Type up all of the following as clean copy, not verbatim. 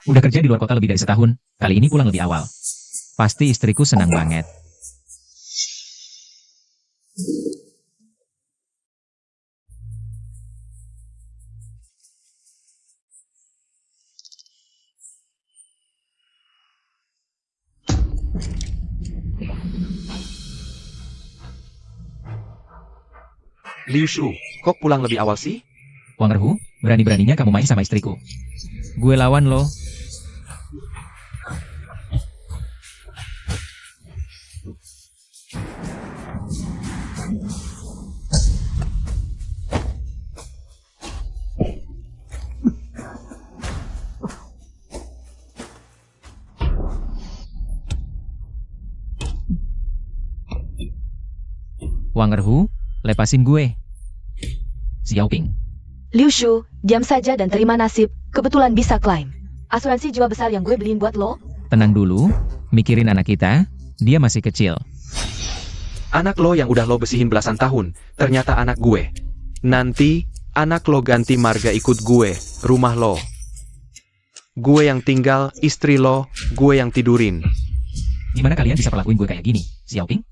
Udah kerja di luar kota lebih dari setahun, kali ini pulang lebih awal. Pasti istriku senang banget. Liu Shu, kok pulang lebih awal sih? Wang Erhu, berani-beraninya kamu main sama istriku. Gue lawan lo. Wang Erhu, lepasin gue. Xiaoping. Liu Shu, diam saja dan terima nasib, kebetulan bisa klaim. Asuransi jiwa besar yang gue beliin buat lo. Tenang dulu, mikirin anak kita, dia masih kecil. Anak lo yang udah lo besihin belasan tahun, ternyata anak gue. Nanti, anak lo ganti marga ikut gue, rumah lo. Gue yang tinggal, istri lo, gue yang tidurin. Gimana kalian bisa perlakuin gue kayak gini, Xiaoping?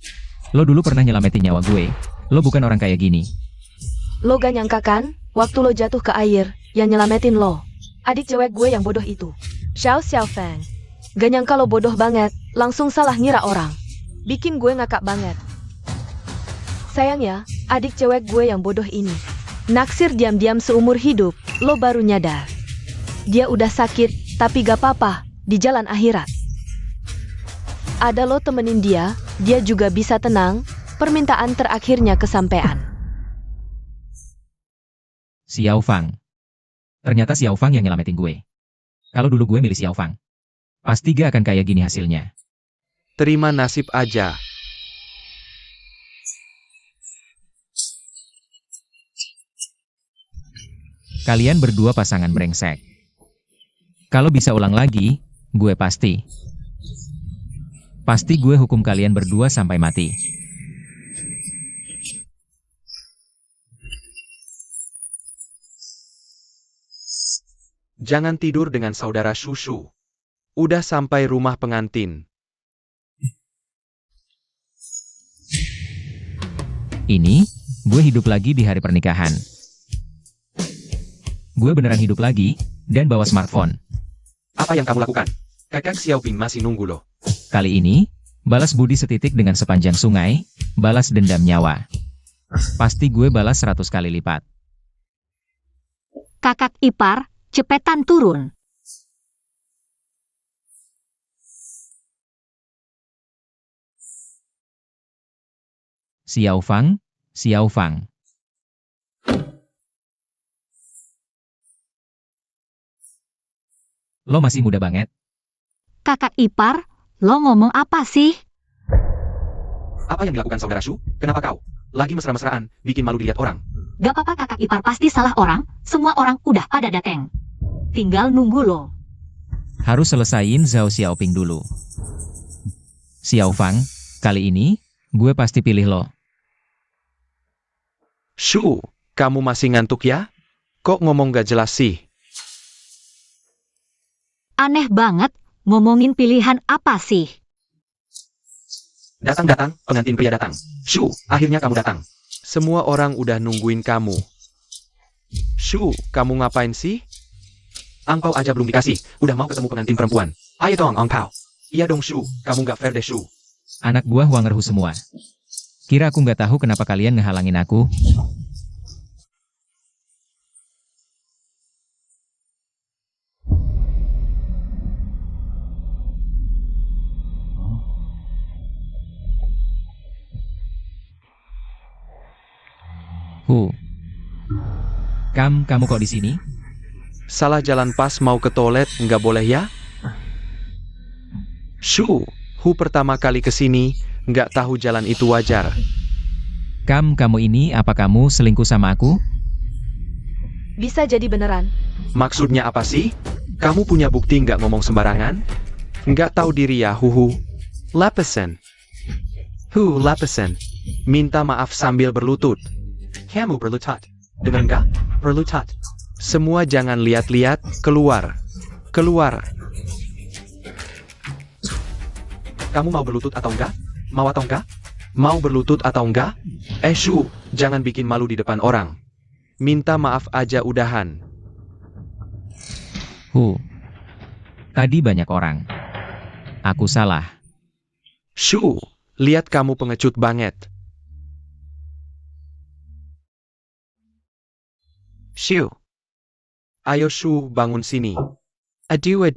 Lo dulu pernah nyelamatin nyawa gue, lo bukan orang kayak gini. Lo gak nyangka kan, waktu lo jatuh ke air, yang nyelamatin lo. Adik cewek gue yang bodoh itu. Xiao Xiaofeng. Gak nyangka lo bodoh banget, langsung salah ngira orang. Bikin gue ngakak banget. Sayangnya, adik cewek gue yang bodoh ini naksir diam-diam seumur hidup, lo baru nyadar. Dia udah sakit, tapi gak apa-apa, di jalan akhirat. Ada lo temenin dia juga bisa tenang, permintaan terakhirnya kesampean. Xiao Fang. Ternyata Xiao Fang yang nyelamatin gue. Kalau dulu gue milih Xiao Fang, pasti gak akan kayak gini hasilnya. Terima nasib aja. Kalian berdua pasangan brengsek. Kalau bisa ulang lagi, gue pasti gue hukum kalian berdua sampai mati. Jangan tidur dengan saudara Shushu. Udah sampai rumah pengantin. Ini, gue hidup lagi di hari pernikahan. Gue beneran hidup lagi, dan bawa smartphone. Apa yang kamu lakukan? Kakak Xiaoping masih nunggu lo. Kali ini, balas budi setitik dengan sepanjang sungai, balas dendam nyawa. Pasti gue balas 100 kali lipat. Kakak ipar, cepetan turun. Xiao Fang, Xiao Fang. Lo masih muda banget. Kakak ipar, lo ngomong apa sih? Apa yang dilakukan saudara Shu? Kenapa kau? Lagi mesra-mesraan, bikin malu dilihat orang. Gak apa-apa kakak ipar pasti salah orang, semua orang udah pada dateng. Tinggal nunggu lo. Harus selesain Zhao Xiaoping dulu. Xiao Fang, kali ini, gue pasti pilih lo. Shu, kamu masih ngantuk ya? Kok ngomong gak jelas sih? Aneh banget, ngomongin pilihan apa sih? Datang, pengantin pria datang. Shu, akhirnya kamu datang. Semua orang udah nungguin kamu. Shu, kamu ngapain sih? Angpau aja belum dikasih, udah mau ketemu pengantin perempuan. Ayo dong, Angpau. Iya dong, Shu, kamu gak fair deh, Shu. Anak buah Wang Erhu semua. Kira aku nggak tahu kenapa kalian ngehalangin aku? Kamu kok di sini? Salah jalan pas mau ke toilet, nggak boleh ya? Shu, pertama kali ke sini, nggak tahu jalan itu wajar. Kamu ini apa kamu selingkuh sama aku? Bisa jadi beneran. Maksudnya apa sih? Kamu punya bukti nggak ngomong sembarangan? Nggak tahu diri ya, Lapisan. Lapisan. Minta maaf sambil berlutut. Kamu berlutut. Dengar nggak? Berlutut. Semua jangan lihat-lihat, keluar. Keluar. Kamu mau berlutut atau enggak? Mau atau enggak? Mau berlutut atau enggak? Shu, jangan bikin malu di depan orang. Minta maaf aja udahan. Tadi banyak orang. Aku salah. Shu, lihat kamu pengecut banget. Shu. Ayo Shu, bangun sini. Aduh.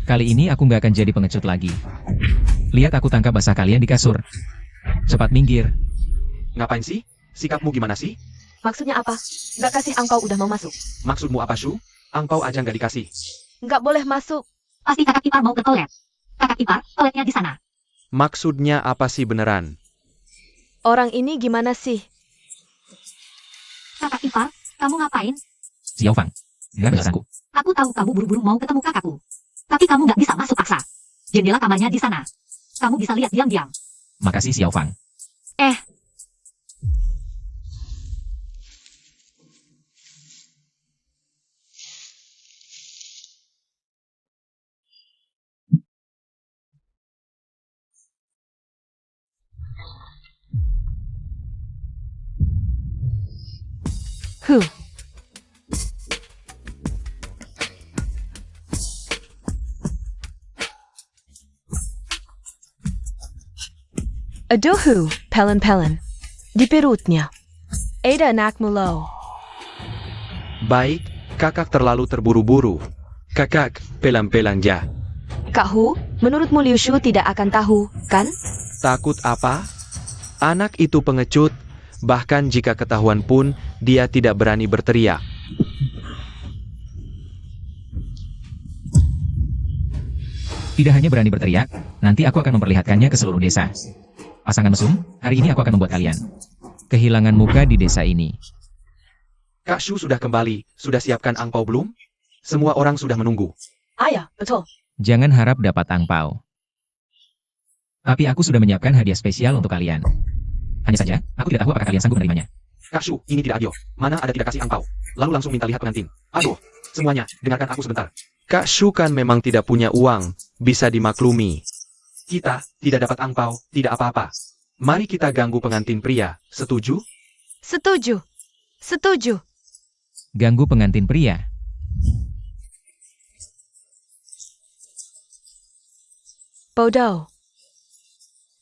Kali ini aku nggak akan jadi pengecut lagi. Lihat aku tangkap basah kalian di kasur. Cepat minggir. Ngapain sih? Sikapmu gimana sih? Maksudnya apa? Nggak kasih angpau udah mau masuk. Maksudmu apa Shu? Angpau aja nggak dikasih. Nggak boleh masuk. Pasti kakak ipar mau ke toilet. Kakak ipar, toiletnya di sana. Maksudnya apa sih beneran? Orang ini gimana sih? Kakak ipar, kamu ngapain? Xiao Fang, dengar penjelasanku. Aku tahu kamu buru-buru mau ketemu kakakku. Tapi kamu nggak bisa masuk paksa. Jendela kamarnya di sana. Kamu bisa lihat diam-diam. Makasih Xiao Fang. Aduh, pelen-pelen. Di perutnya. Ada anakmu loh. Baik, kakak terlalu terburu-buru. Kakak, pelan-pelan ya. Kak Hu, menurutmu Liu Shu tidak akan tahu, kan? Takut apa? Anak itu pengecut, bahkan jika ketahuan pun, dia tidak berani berteriak. Tidak hanya berani berteriak, nanti aku akan memperlihatkannya ke seluruh desa. Pasangan mesum, hari ini aku akan membuat kalian kehilangan muka di desa ini. Kak Shu sudah kembali, sudah siapkan angpau belum? Semua orang sudah menunggu. Ayah, betul. Jangan harap dapat angpau. Tapi aku sudah menyiapkan hadiah spesial untuk kalian. Hanya saja, aku tidak tahu apakah kalian sanggup menerimanya. Kak Shu, ini tidak adil. Mana ada tidak kasih angpau? Lalu langsung minta lihat pengantin. Aduh, semuanya, dengarkan aku sebentar. Kak Shu kan memang tidak punya uang, bisa dimaklumi. Kita tidak dapat angpau, tidak apa-apa. Mari kita ganggu pengantin pria, setuju? Setuju. Setuju. Ganggu pengantin pria. Bodoh.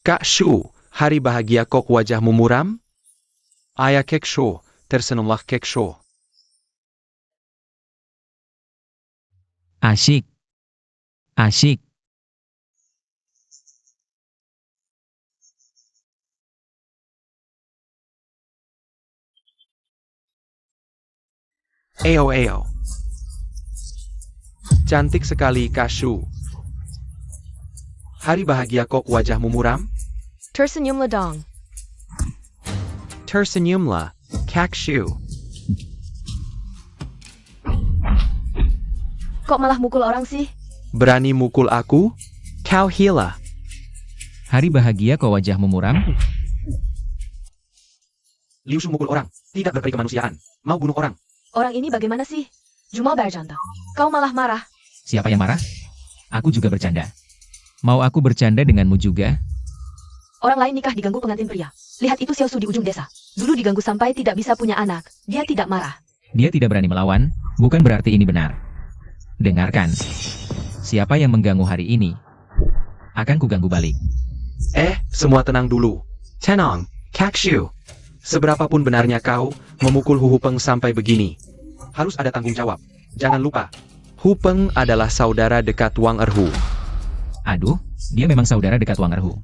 Kak Shu, hari bahagia kok wajahmu muram? Ayah Kek Shu, tersenyumlah Kek Shu. Asyik. Asyik. Eo. Cantik sekali Kak Shu. Hari bahagia kok wajahmu muram? Tersenyumlah dong. Tersenyumlah, Kak Shu. Kok malah mukul orang sih? Berani mukul aku? Kau hila. Hari bahagia kau wajahmu muram? Liu Shu mukul orang, tidak berperi kemanusiaan, mau bunuh orang. Orang ini bagaimana sih? Jumal bercanda. Kau malah marah. Siapa yang marah? Aku juga bercanda. Mau aku bercanda denganmu juga? Orang lain nikah diganggu pengantin pria. Lihat itu Xiao Su di ujung desa. Dulu diganggu sampai tidak bisa punya anak. Dia tidak marah. Dia tidak berani melawan, bukan berarti ini benar. Dengarkan. Siapa yang mengganggu hari ini, akan kuganggu balik. Semua tenang dulu. Tenang, Kak Shu. Seberapapun benarnya kau memukul Hu Peng sampai begini, harus ada tanggung jawab. Jangan lupa, Hu Peng adalah saudara dekat Wang Erhu. Aduh, dia memang saudara dekat Wang Erhu.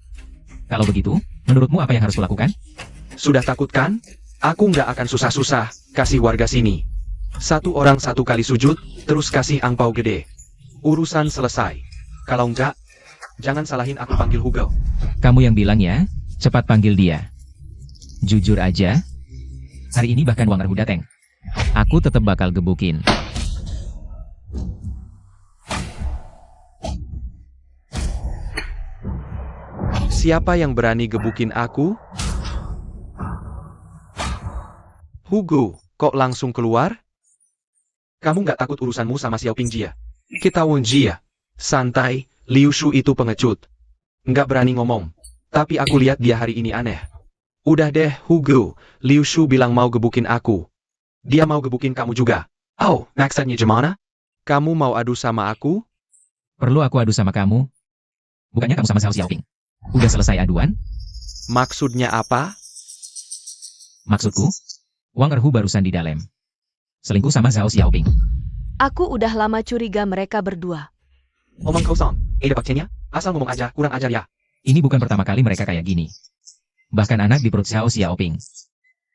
Kalau begitu, menurutmu apa yang harus kulakukan? Sudah takut kan? Aku nggak akan susah-susah kasih warga sini. Satu orang satu kali sujud, terus kasih angpau gede. Urusan selesai. Kalau enggak, jangan salahin aku panggil Hugel. Kamu yang bilang ya, cepat panggil dia. Jujur aja, hari ini bahkan Wang Erhu dateng. Aku tetap bakal gebukin. Siapa yang berani gebukin aku? Hugo, kok langsung keluar? Kamu nggak takut urusanmu sama Xiao Pingjia? Kita Wenjia. Santai, Liu Shu itu pengecut. nggak berani ngomong. Tapi aku lihat dia hari ini aneh. Udah deh, Hugo. Liu Shu bilang mau gebukin aku. Dia mau gebukin kamu juga. Oh, maksudnya gimana? Kamu mau adu sama aku? Perlu aku adu sama kamu? Bukannya kamu sama Xiao Xiaoping? Udah selesai aduan? Maksudnya apa? Maksudku, Wang Erhu barusan di dalam. Selingkuh sama Xiao Xiaoping. Aku udah lama curiga mereka berdua. Omong kosong. Ada baktinya? Asal ngomong aja, kurang ajar ya. Ini bukan pertama kali mereka kayak gini. Bahkan anak di perut Xiao Xiaoping.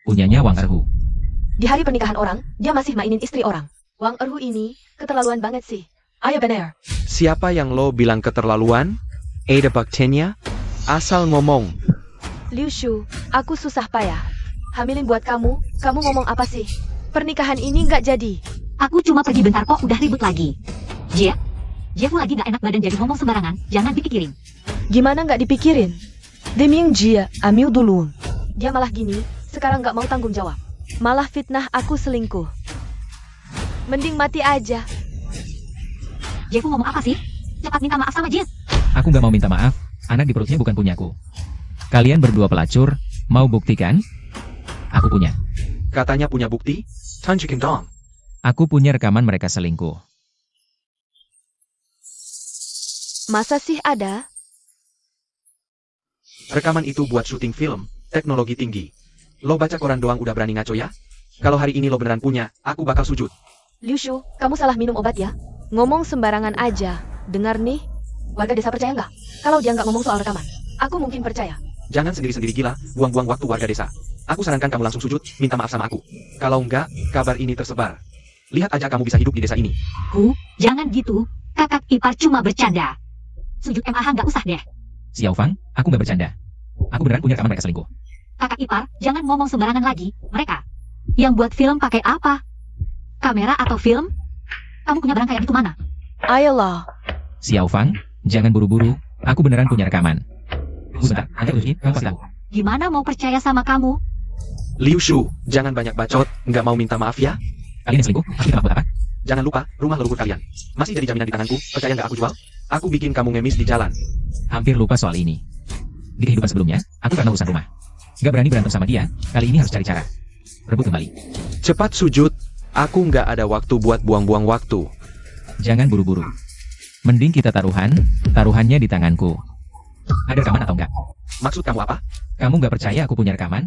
Punyanya Wang Erhu. Di hari pernikahan orang, dia masih mainin istri orang. Wang Erhu ini keterlaluan banget sih. Ayo bener. Siapa yang lo bilang keterlaluan? Ada baktinya? Asal ngomong. Liu Shu, aku susah payah. Hamilin buat kamu ngomong apa sih? Pernikahan ini nggak jadi. Aku cuma pergi bentar kok udah ribut lagi. Jeff lagi gak enak badan jadi ngomong sembarangan, jangan dipikirin. Gimana nggak dipikirin? Deming Jia, ambil dulu. Dia malah gini, sekarang nggak mau tanggung jawab. Malah fitnah aku selingkuh. Mending mati aja. Jeff ngomong apa sih? Cepat minta maaf sama Jeff. Aku nggak mau minta maaf, anak di perutnya bukan punyaku. Kalian berdua pelacur, mau buktikan? Aku punya. Katanya punya bukti? Tunjukin dong. Aku punya rekaman mereka selingkuh. Masa sih ada? Rekaman itu buat syuting film, teknologi tinggi. Lo baca koran doang udah berani ngaco ya? Kalau hari ini lo beneran punya, aku bakal sujud. Liu Shu, kamu salah minum obat ya? Ngomong sembarangan aja. Dengar nih, warga desa percaya nggak? Kalau dia nggak ngomong soal rekaman, aku mungkin percaya. Jangan sendiri-sendiri gila, buang-buang waktu warga desa. Aku sarankan kamu langsung sujud, minta maaf sama aku. Kalau enggak, kabar ini tersebar. Lihat aja kamu bisa hidup di desa ini. Jangan gitu. Kakak ipar cuma bercanda. Sujud MAH nggak usah deh. Xiao Fang, aku nggak bercanda. Aku beneran punya rekaman mereka selingkuh. Kakak ipar, jangan ngomong sembarangan lagi. Mereka yang buat film pakai apa? Kamera atau film? Kamu punya barang kayak gitu mana? Ayolah. Xiao Fang, jangan buru-buru. Aku beneran punya rekaman. Tunggu bentar, nanti aku tunjukin, kamu pasti tahu. Gimana mau percaya sama kamu? Liu Shu, jangan banyak bacot, nggak mau minta maaf ya? Kalian yang selingkuh, pasti kenapa buat apa? Jangan lupa, rumah leluhur kalian. Masih jadi jaminan di tanganku, percaya nggak aku jual? Aku bikin kamu ngemis di jalan. Hampir lupa soal ini. Di kehidupan sebelumnya, aku karena urusan rumah. Gak berani berantem sama dia, kali ini harus cari cara. Rebut kembali. Cepat sujud, aku nggak ada waktu buat buang-buang waktu. Jangan buru-buru. Mending kita taruhannya di tanganku. Ada rekaman atau enggak? Maksud kamu apa? Kamu nggak percaya aku punya rekaman?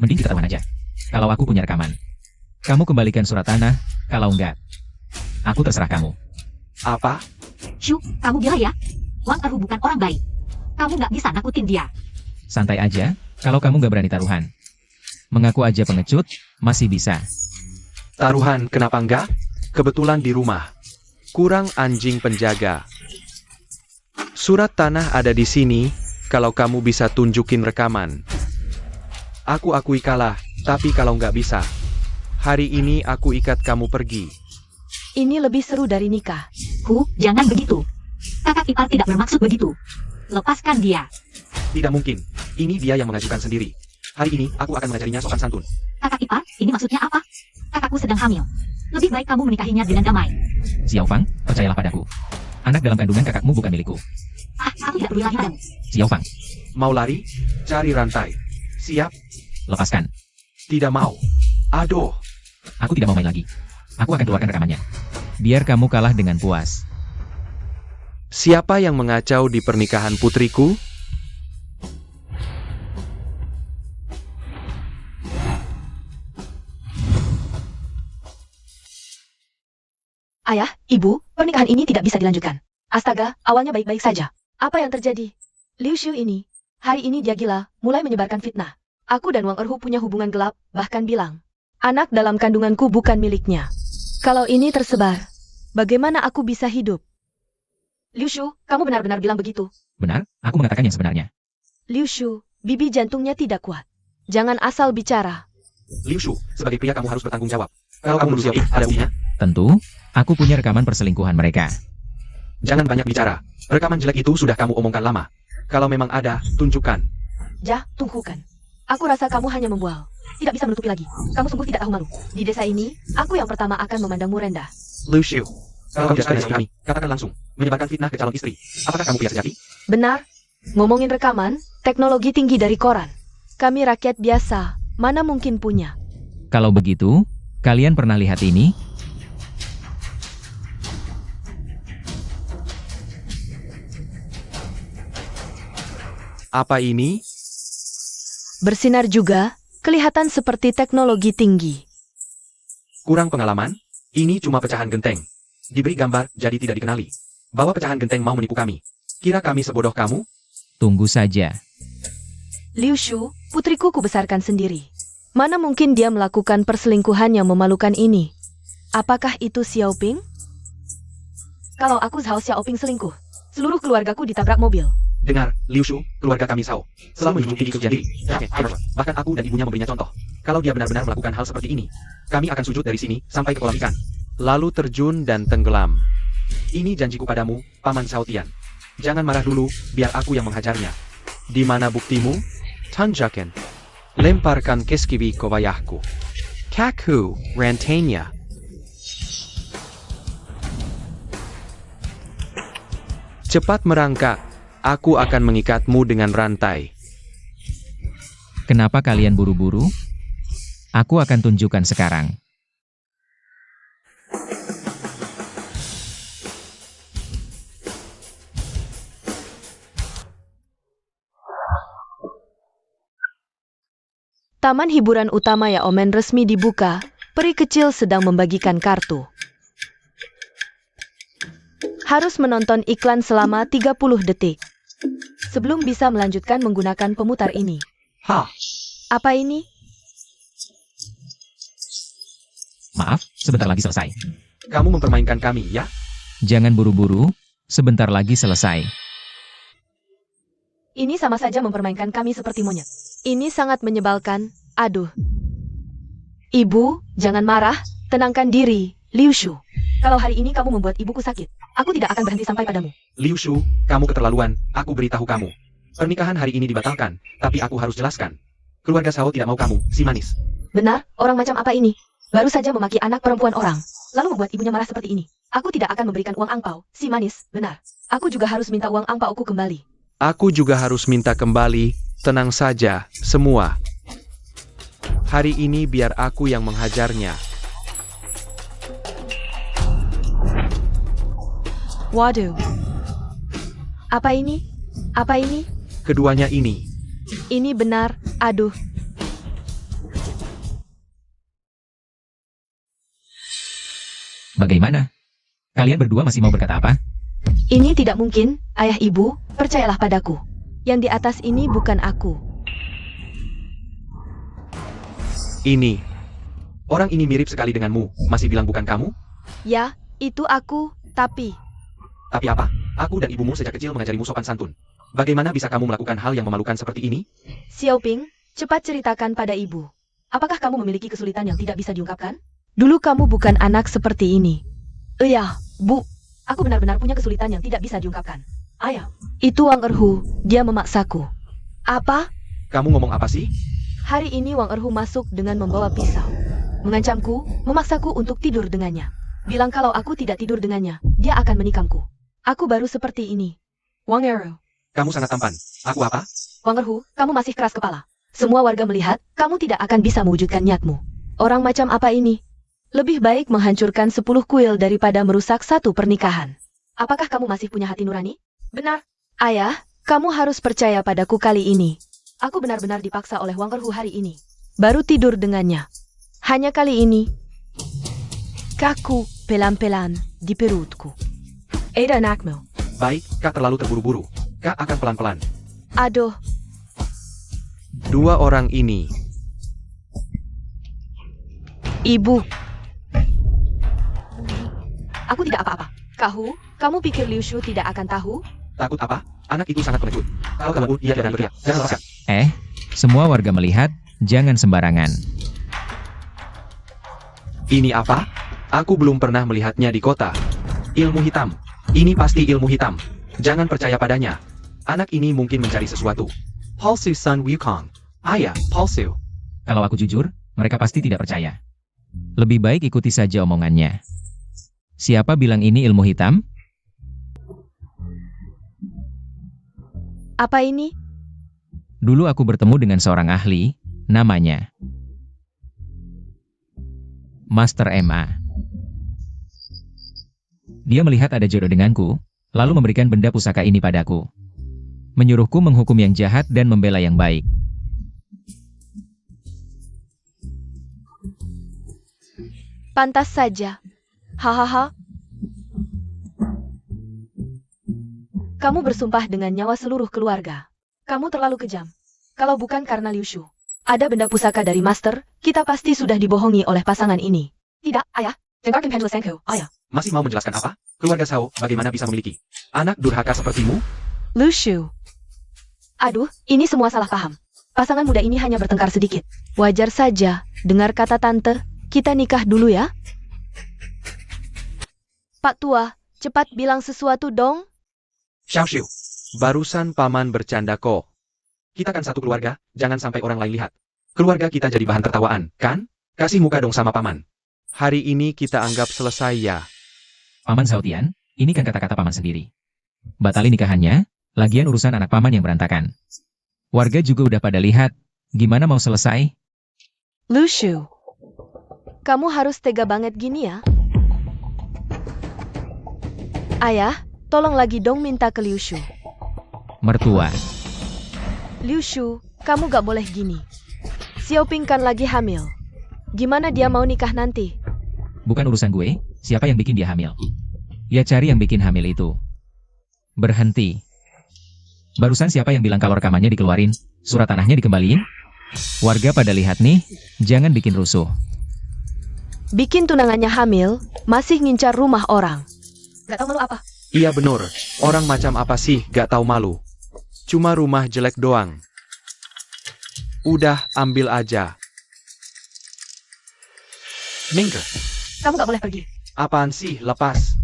Mending kita taruhan aja. Kalau aku punya rekaman, kamu kembalikan surat tanah. Kalau enggak, aku terserah kamu. Apa? Shu, kamu gila ya? Wang Erhu bukan orang baik. Kamu nggak bisa nakutin dia. Santai aja, kalau kamu nggak berani taruhan. Mengaku aja pengecut, masih bisa. Taruhan, kenapa enggak? Kebetulan di rumah. Kurang anjing penjaga. Surat tanah ada di sini, kalau kamu bisa tunjukin rekaman. Aku akui kalah, tapi kalau nggak bisa, hari ini aku ikat kamu pergi. Ini lebih seru dari nikah. Jangan begitu. Kakak ipar tidak bermaksud begitu. Lepaskan dia. Tidak mungkin, ini dia yang mengajukan sendiri. Hari ini, aku akan mengajarinya sopan santun. Kakak ipar, ini maksudnya apa? Kakakku sedang hamil. Lebih baik kamu menikahinya dengan damai. Xiao Fang, percayalah padaku. Anak dalam kandungan kakakmu bukan milikku. Aku tidak peduli lagi padamu. Xiao Fang, Mau lari? Cari rantai. Siap? lepaskan. Tidak mau. Aduh. Aku tidak mau main lagi. Aku akan keluarkan rekamannya. Biar kamu kalah dengan puas. Siapa yang mengacau di pernikahan putriku? Ayah, ibu, pernikahan ini tidak bisa dilanjutkan. Astaga, awalnya baik-baik saja. Apa yang terjadi? Liu Shu ini, hari ini dia gila, mulai menyebarkan fitnah. Aku dan Wang Erhu punya hubungan gelap, bahkan bilang, anak dalam kandunganku bukan miliknya. Kalau ini tersebar, bagaimana aku bisa hidup? Liu Shu, kamu benar-benar bilang begitu. Benar, aku mengatakan yang sebenarnya. Liu Shu, bibi jantungnya tidak kuat. Jangan asal bicara. Liu Shu, sebagai pria kamu harus bertanggung jawab. Kalau kamu menuduh Xiaoping, ada buktinya? Tentu, aku punya rekaman perselingkuhan mereka. Jangan banyak bicara. Rekaman jelek itu sudah kamu omongkan lama. Kalau memang ada, tunjukkan. Jah, tunggukan. Aku rasa kamu hanya membual. Tidak bisa menutupi lagi. Kamu sungguh tidak tahu malu. Di desa ini, aku yang pertama akan memandangmu rendah. Liu Shu, kalau kamu tidak suka dengan kami, katakan langsung. Menyebarkan fitnah ke calon istri. Apakah kamu pria sejati? Benar. Ngomongin rekaman, teknologi tinggi dari koran. Kami rakyat biasa, mana mungkin punya. Kalau begitu, kalian pernah lihat ini? Apa ini? Bersinar juga, kelihatan seperti teknologi tinggi. Kurang pengalaman? Ini cuma pecahan genteng. Diberi gambar, jadi tidak dikenali. Bawa pecahan genteng mau menipu kami. Kira kami sebodoh kamu? Tunggu saja. Liu Shu, putriku kubesarkan sendiri. Mana mungkin dia melakukan perselingkuhan yang memalukan ini? Apakah itu Xiaoping? Kalau aku Zhao Xiaoping selingkuh, seluruh keluargaku ditabrak mobil. Dengar, Liu Shu, keluarga kami Sao, selalu menjunjung tinggi kejadian. Bahkan aku dan ibunya memberinya contoh. Kalau dia benar-benar melakukan hal seperti ini, kami akan sujud dari sini sampai ke kolam ikan. Lalu terjun dan tenggelam. Ini janjiku padamu, Paman Sao Tian. Jangan marah dulu, biar aku yang menghajarnya. Di mana buktimu? Tanjakan. Lemparkan keskibi ke wayahku. Kaku, rantainya. Cepat merangkak. Aku akan mengikatmu dengan rantai. Kenapa kalian buru-buru? Aku akan tunjukkan sekarang. Taman hiburan utama Yaomen resmi dibuka, peri kecil sedang membagikan kartu. Harus menonton iklan selama 30 detik. Sebelum bisa melanjutkan menggunakan pemutar ini. Hah? Apa ini? Maaf, sebentar lagi selesai. Kamu mempermainkan kami, ya? Jangan buru-buru, sebentar lagi selesai. Ini sama saja mempermainkan kami seperti monyet. Ini sangat menyebalkan. Aduh. Ibu, jangan marah. Tenangkan diri, Liu Shu. Kalau hari ini kamu membuat ibuku sakit, aku tidak akan berhenti sampai padamu. Liu Shu, kamu keterlaluan. Aku beritahu kamu. Pernikahan hari ini dibatalkan, tapi aku harus jelaskan. Keluarga Sao tidak mau kamu, si manis. Benar, orang macam apa ini? Baru saja memaki anak perempuan orang, lalu membuat ibunya marah seperti ini. Aku tidak akan memberikan uang angpau, si manis, benar. Aku juga harus minta uang angpauku kembali. Aku juga harus minta kembali. Tenang saja, semua. Hari ini biar aku yang menghajarnya. Waduh. Apa ini? Apa ini? Keduanya ini. Ini benar, aduh. Bagaimana? Kalian berdua masih mau berkata apa? Ini tidak mungkin, ayah ibu, percayalah padaku. Yang di atas ini bukan aku. Ini. Orang ini mirip sekali denganmu. Masih bilang bukan kamu? Ya, itu aku, tapi... Tapi apa? Aku dan ibumu sejak kecil mengajarimu sopan santun. Bagaimana bisa kamu melakukan hal yang memalukan seperti ini? Xiaoping, cepat ceritakan pada ibu. Apakah kamu memiliki kesulitan yang tidak bisa diungkapkan? Dulu kamu bukan anak seperti ini. Iya, Bu. Aku benar-benar punya kesulitan yang tidak bisa diungkapkan. Ayah, itu Wang Erhu, dia memaksaku. Apa? Kamu ngomong apa sih? Hari ini Wang Erhu masuk dengan membawa pisau. Mengancamku, memaksaku untuk tidur dengannya. Bilang kalau aku tidak tidur dengannya, dia akan menikamku. Aku baru seperti ini. Wang Erhu. Kamu sangat tampan. Aku apa? Wang Erhu, kamu masih keras kepala. Semua warga melihat, kamu tidak akan bisa mewujudkan niatmu. Orang macam apa ini? Lebih baik menghancurkan 10 kuil daripada merusak satu pernikahan. Apakah kamu masih punya hati nurani? Benar. Ayah, kamu harus percaya padaku kali ini. Aku benar-benar dipaksa oleh Wang Erhu hari ini. Baru tidur dengannya. Hanya kali ini. Kaku, pelan-pelan, di perutku. Ada nakmel. Baik, Kak terlalu terburu-buru. Kak akan pelan-pelan. Aduh, Dua orang ini. ibu. Aku tidak apa-apa. Kahu, kamu pikir Liu Shu tidak akan tahu? Takut apa? Anak itu sangat pengecut. Kalau kamu ia dan berteriak. Jangan lepaskan. Semua warga melihat, jangan sembarangan. Ini apa? Aku belum pernah melihatnya di kota. Ilmu hitam. Ini pasti ilmu hitam. Jangan percaya padanya. Anak ini mungkin mencari sesuatu. Palsu Sun Wukong. Ayah, palsu. Kalau aku jujur, mereka pasti tidak percaya. Lebih baik ikuti saja omongannya. Siapa bilang ini ilmu hitam? Apa ini? Dulu aku bertemu dengan seorang ahli, namanya Master MA. Dia melihat ada jodoh denganku, lalu memberikan benda pusaka ini padaku. Menyuruhku menghukum yang jahat dan membela yang baik. Pantas saja. Hahaha. Kamu bersumpah dengan nyawa seluruh keluarga. Kamu terlalu kejam. Kalau bukan karena Liu Shu, ada benda pusaka dari Master, kita pasti sudah dibohongi oleh pasangan ini. Tidak, ayah. Dengarkan penjelasanku, ayah. Masih mau menjelaskan apa? Keluarga Shao bagaimana bisa memiliki anak durhaka sepertimu? Liu Shu. Aduh, ini semua salah paham. Pasangan muda ini hanya bertengkar sedikit. Wajar saja. Dengar kata tante, kita nikah dulu ya. Pak Tua, cepat bilang sesuatu dong. Xiao Xiu, barusan paman bercanda kok. Kita kan satu keluarga, jangan sampai orang lain lihat. Keluarga kita jadi bahan tertawaan, kan? Kasih muka dong sama paman. Hari ini kita anggap selesai ya. Paman Xiaotian, ini kan kata-kata paman sendiri. Batali nikahannya, lagian urusan anak paman yang berantakan. Warga juga udah pada lihat, gimana mau selesai? Liu Shu, kamu harus tega banget gini ya. Ayah, tolong lagi dong minta ke Liu Shu. Mertua, Liu Shu, kamu gak boleh gini. Xiaoping kan lagi hamil. Gimana dia mau nikah nanti? bukan urusan gue, siapa yang bikin dia hamil. Ya cari yang bikin hamil itu. Berhenti. Barusan siapa yang bilang kalau rekamannya dikeluarin, surat tanahnya dikembaliin? Warga pada lihat nih, jangan bikin rusuh. Bikin tunangannya hamil, masih ngincar rumah orang. Gak tau malu apa? Iya bener, orang macam apa sih gak tahu malu. Cuma rumah jelek doang. Udah, ambil aja. Mingke, Kamu gak boleh pergi. apaan sih, lepas.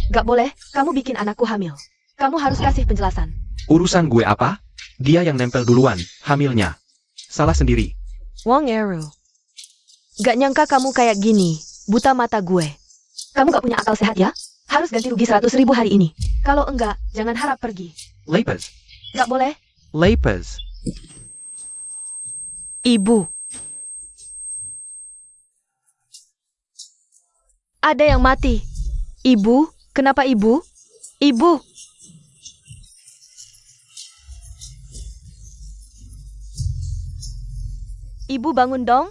Gak boleh, kamu bikin anakku hamil. Kamu harus kasih penjelasan. Urusan gue apa? Dia yang nempel duluan, hamilnya. Salah sendiri. Wang Eru. Gak nyangka kamu kayak gini, buta mata gue. Kamu gak punya akal sehat ya? Harus ganti rugi 100.000 hari ini. Kalau enggak, jangan harap pergi. Lepes, Gak boleh. lepes. Ibu. Ada yang mati. Ibu, kenapa ibu? Ibu. Ibu bangun dong.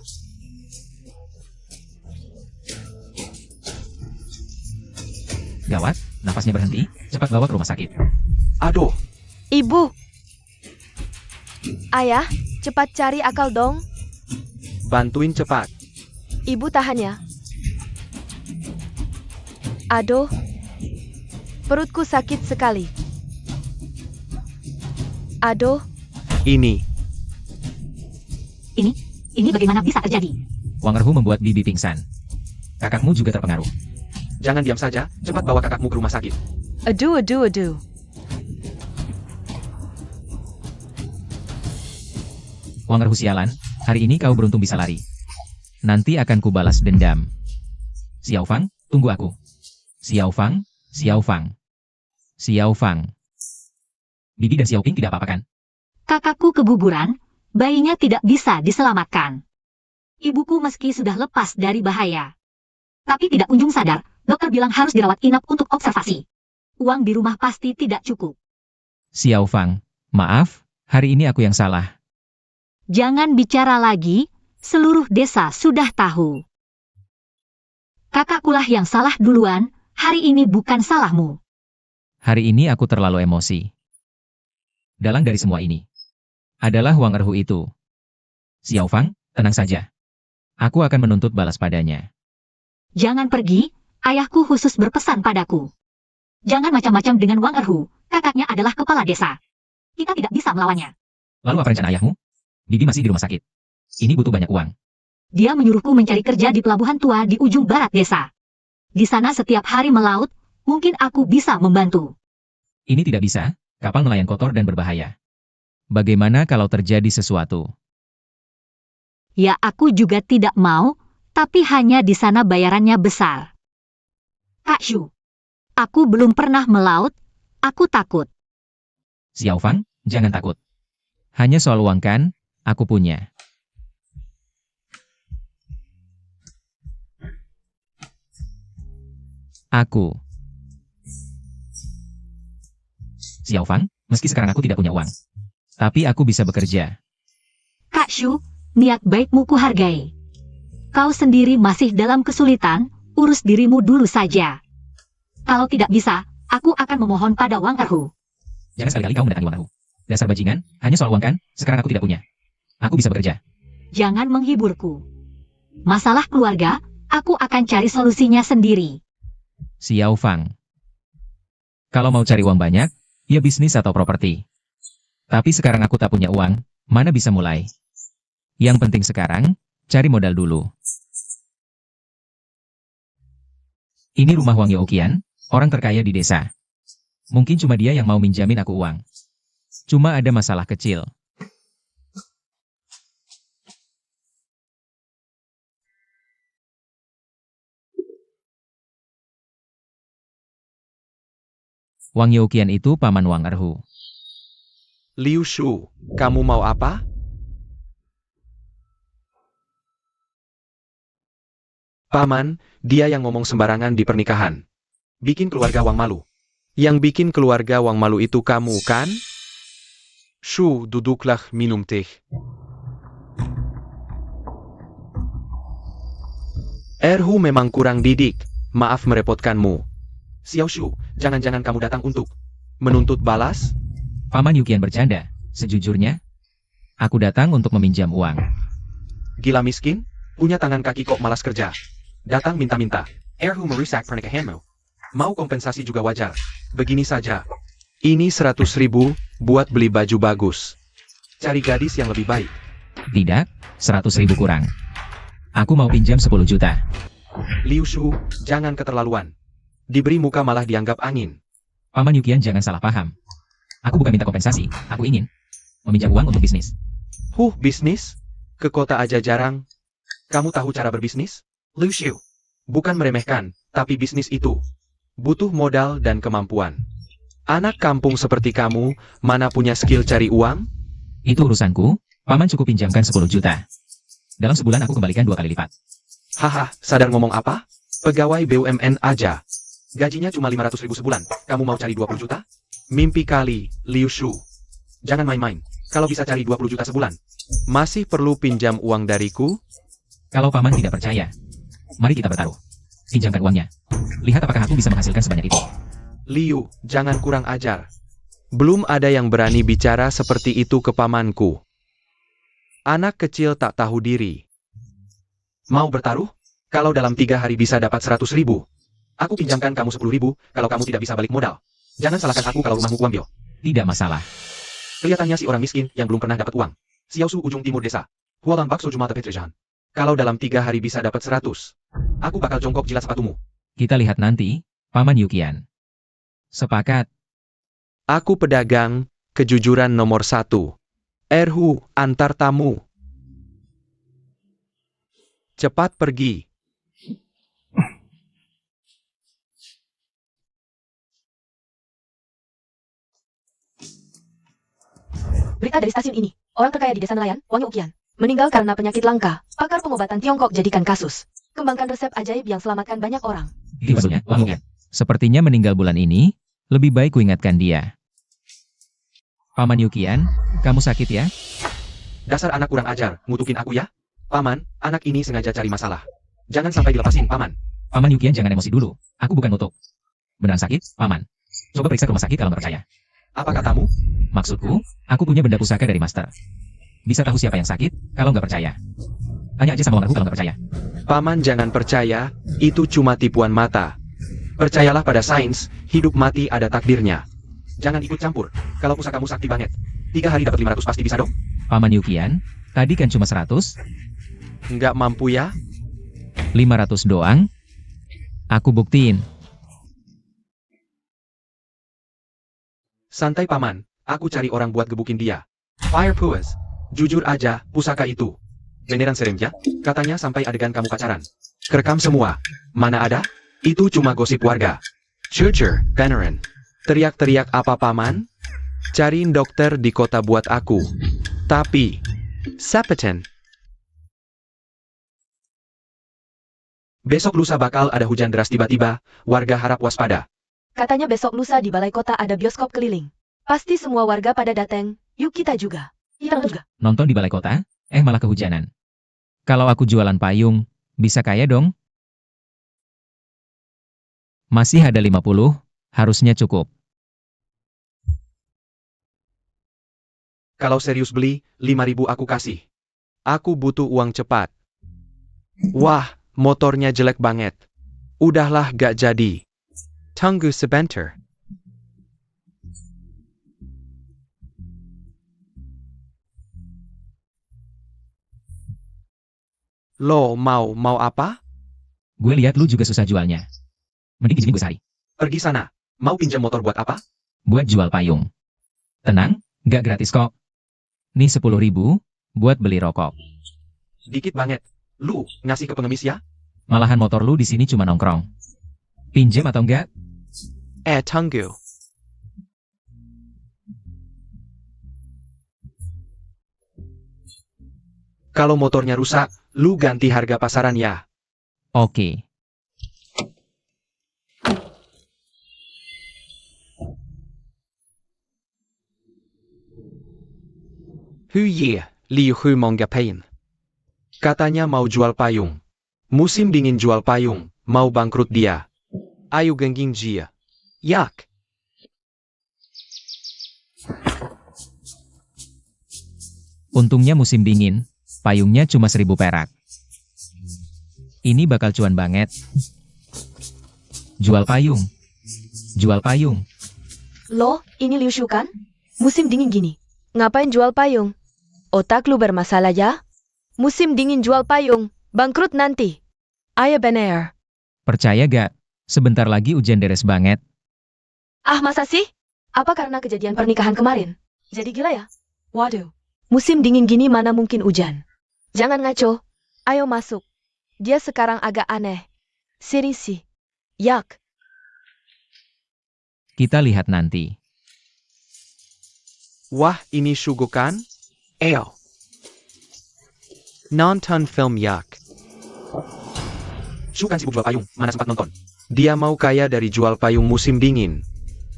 Gawat, nafasnya berhenti, cepat bawa ke rumah sakit. Aduh, Ibu. Ayah, cepat cari akal dong. bantuin cepat. Ibu tahan ya. Aduh. Perutku sakit sekali. Aduh. Ini, Ini bagaimana bisa terjadi? Wang Erhu membuat bibi pingsan. Kakakmu juga terpengaruh. jangan diam saja, cepat bawa kakakmu ke rumah sakit. Aduh, aduh, aduh. Wang Erhu sialan, hari ini kau beruntung bisa lari. Nanti akan kubalas dendam. Xiao Fang, tunggu aku. Xiao Fang, Xiao Fang. Xiao Fang. Bibi dan Xiaoping tidak apa-apa kan? Kakakku keguguran, bayinya tidak bisa diselamatkan. Ibuku meski sudah lepas dari bahaya. Tapi tidak kunjung sadar, dokter bilang harus dirawat inap untuk observasi. Uang di rumah pasti tidak cukup. Xiao Fang, maaf, hari ini aku yang salah. Jangan bicara lagi, seluruh desa sudah tahu. Kakakkulah yang salah duluan, hari ini bukan salahmu. Hari ini aku terlalu emosi. Dalang dari semua ini adalah Wang Erhu itu. Xiao Fang, tenang saja. Aku akan menuntut balas padanya. Jangan pergi, ayahku khusus berpesan padaku. Jangan macam-macam dengan Wang Erhu, kakaknya adalah kepala desa. Kita tidak bisa melawannya. Lalu apa rencana ayahmu? Bibi masih di rumah sakit. Ini butuh banyak uang. Dia menyuruhku mencari kerja di pelabuhan tua di ujung barat desa. Di sana setiap hari melaut, mungkin aku bisa membantu. Ini tidak bisa, kapal nelayan kotor dan berbahaya. Bagaimana kalau terjadi sesuatu? Ya aku juga tidak mau, tapi hanya di sana bayarannya besar. Kak Shu, aku belum pernah melaut, aku takut. Xiao Fang, Jangan takut. Hanya soal uang kan, aku punya. Aku. Xiao Fang, meski sekarang aku tidak punya uang. Tapi aku bisa bekerja. Kak Shu, niat baikmu kuhargai. Kau sendiri masih dalam kesulitan, urus dirimu dulu saja. Kalau tidak bisa, aku akan memohon pada Wang Erhu. Jangan sekali-kali kau mendatangi Wang Erhu. Dasar bajingan, hanya soal uang kan, sekarang aku tidak punya. Aku bisa bekerja. Jangan menghiburku. Masalah keluarga, aku akan cari solusinya sendiri. Xiao Fang. Kalau mau cari uang banyak, ya bisnis atau properti. Tapi sekarang aku tak punya uang, mana bisa mulai? Yang penting sekarang, cari modal dulu. Ini rumah Wang Youqian, orang terkaya di desa. Mungkin cuma dia yang mau minjamin aku uang. Cuma ada masalah kecil. Wang Youqian itu paman Wang Erhu. Liu Shu, kamu mau apa? Paman, dia yang ngomong sembarangan di pernikahan. Bikin keluarga Wang malu. Yang bikin keluarga Wang malu itu kamu, kan? Shu, duduklah minum teh. Erhu memang kurang didik. Maaf merepotkanmu. Xiao Shu, jangan-jangan kamu datang untuk menuntut balas? Paman Youqian bercanda. Sejujurnya, aku datang untuk meminjam uang. Gila miskin? Punya tangan kaki kok malas kerja. Datang minta-minta. Erhu merusak pernikahanmu. Mau kompensasi juga wajar. Begini saja. Ini 100.000 buat beli baju bagus. Cari gadis yang lebih baik. Tidak, 100.000 kurang. Aku mau pinjam 10 juta. Liu Shu, jangan keterlaluan. Diberi muka malah dianggap angin. Paman Youqian jangan salah paham. Aku bukan minta kompensasi, aku ingin meminjam uang untuk bisnis. Bisnis? Ke kota aja jarang. Kamu tahu cara berbisnis? Liu Shu, bukan meremehkan, tapi bisnis itu butuh modal dan kemampuan. Anak kampung seperti kamu, mana punya skill cari uang? Itu urusanku, paman cukup pinjamkan 10 juta. Dalam sebulan aku kembalikan 2 kali lipat. Haha, sadar ngomong apa? Pegawai BUMN aja. Gajinya cuma 500.000 sebulan. Kamu mau cari 20 juta? Mimpi kali, Liu Shu. Jangan main-main. Kalau bisa cari 20 juta sebulan, masih perlu pinjam uang dariku? Kalau paman tidak percaya, mari kita bertaruh. Pinjamkan uangnya. Lihat apakah aku bisa menghasilkan sebanyak itu. Liu, jangan kurang ajar. Belum ada yang berani bicara seperti itu ke pamanku. Anak kecil tak tahu diri. Mau bertaruh? Kalau dalam 3 hari bisa dapat 100.000, aku pinjamkan kamu 10.000, kalau kamu tidak bisa balik modal. Jangan salahkan aku kalau rumahmu kuambil. Tidak masalah. Kelihatannya si orang miskin yang belum pernah dapat uang. Xiaosu ujung timur desa. Hualan bakso cuma Petrejan. Kalau dalam 3 hari bisa dapat 100, aku bakal jongkok jilat sepatumu. Kita lihat nanti, Paman Youqian. Sepakat. Aku pedagang, kejujuran nomor 1. Erhu, antar tamu. Cepat pergi. Berita dari stasiun ini. Orang terkaya di desa nelayan, Wang Youqian, meninggal karena penyakit langka. Pakar pengobatan Tiongkok jadikan kasus. Kembangkan resep ajaib yang selamatkan banyak orang. Itu maksudnya, Wang Youqian. Sepertinya meninggal bulan ini, lebih baik kuingatkan dia. Paman Youqian, kamu sakit ya? Dasar anak kurang ajar, ngutukin aku ya? Paman, anak ini sengaja cari masalah. Jangan sampai dilepasin, Paman. Paman Youqian jangan emosi dulu. Aku bukan ngutuk. Beneran sakit, Paman? Coba periksa ke rumah sakit kalau nggak percaya. Apa katamu? Maksudku, aku punya benda pusaka dari Master. Bisa tahu siapa yang sakit, kalau nggak percaya. Tanya aja sama Wang Erhu kalau nggak percaya. Paman jangan percaya, itu cuma tipuan mata. Percayalah pada sains, hidup mati ada takdirnya. Jangan ikut campur, kalau pusakamu sakti banget. 3 hari dapat 500 pasti bisa dong? Paman Youqian, tadi kan cuma 100, Nggak mampu ya? 500 doang. Aku buktiin. Santai Paman, aku cari orang buat gebukin dia. Fire Puas, jujur aja, pusaka itu beneran serem ya? Katanya sampai adegan kamu pacaran. Kerekam semua. Mana ada? Itu cuma gosip warga. Jujur, beneran. Teriak-teriak apa Paman? Cariin dokter di kota buat aku. Tapi, Sapetan. Besok lusa bakal ada hujan deras tiba-tiba, warga harap waspada. Katanya besok lusa di balai kota ada bioskop keliling. Pasti semua warga pada datang, yuk kita juga. Kita juga. Nonton di balai kota? Malah kehujanan. Kalau aku jualan payung, bisa kaya dong? Masih ada 50, harusnya cukup. Kalau serius beli, 5.000 aku kasih. Aku butuh uang cepat. Wah, motornya jelek banget. Udahlah gak jadi. Tunggu sebentar. Lo mau apa? Gue lihat lu juga susah jualnya. Mending izinin gue sehari. Pergi sana. Mau pinjam motor buat apa? Buat jual payung. Tenang, gak gratis kok. Nih 10.000, buat beli rokok. Dikit banget. Lu ngasih ke pengemis ya? Malahan motor lu di sini cuma nongkrong. Pinjem atau enggak? Tunggu. Kalau motornya rusak, lu ganti harga pasaran ya. Oke. Huye, Liu Hu Mongapain. Katanya mau jual payung. Musim dingin jual payung, mau bangkrut dia. Ayo gengging jia. Yak. Untungnya musim dingin, payungnya cuma 1.000 perak. Ini bakal cuan banget. Jual payung. Jual payung. Loh, ini Liu Shu kan? Musim dingin gini. Ngapain jual payung? Otak lu bermasalah ya? Musim dingin jual payung, bangkrut nanti. Ayo bener. Percaya gak? Sebentar lagi hujan deres banget. Ah masa sih? Apa karena kejadian pernikahan kemarin? Jadi gila ya? Waduh. Musim dingin gini mana mungkin hujan? Jangan ngaco. Ayo masuk. Dia sekarang agak aneh. Sirisi. Yak. Kita lihat nanti. Wah, ini Shugo kan? Eo. Nonton film Yak. Shu kan sibuk jual payung, mana sempat nonton. Dia mau kaya dari jual payung musim dingin.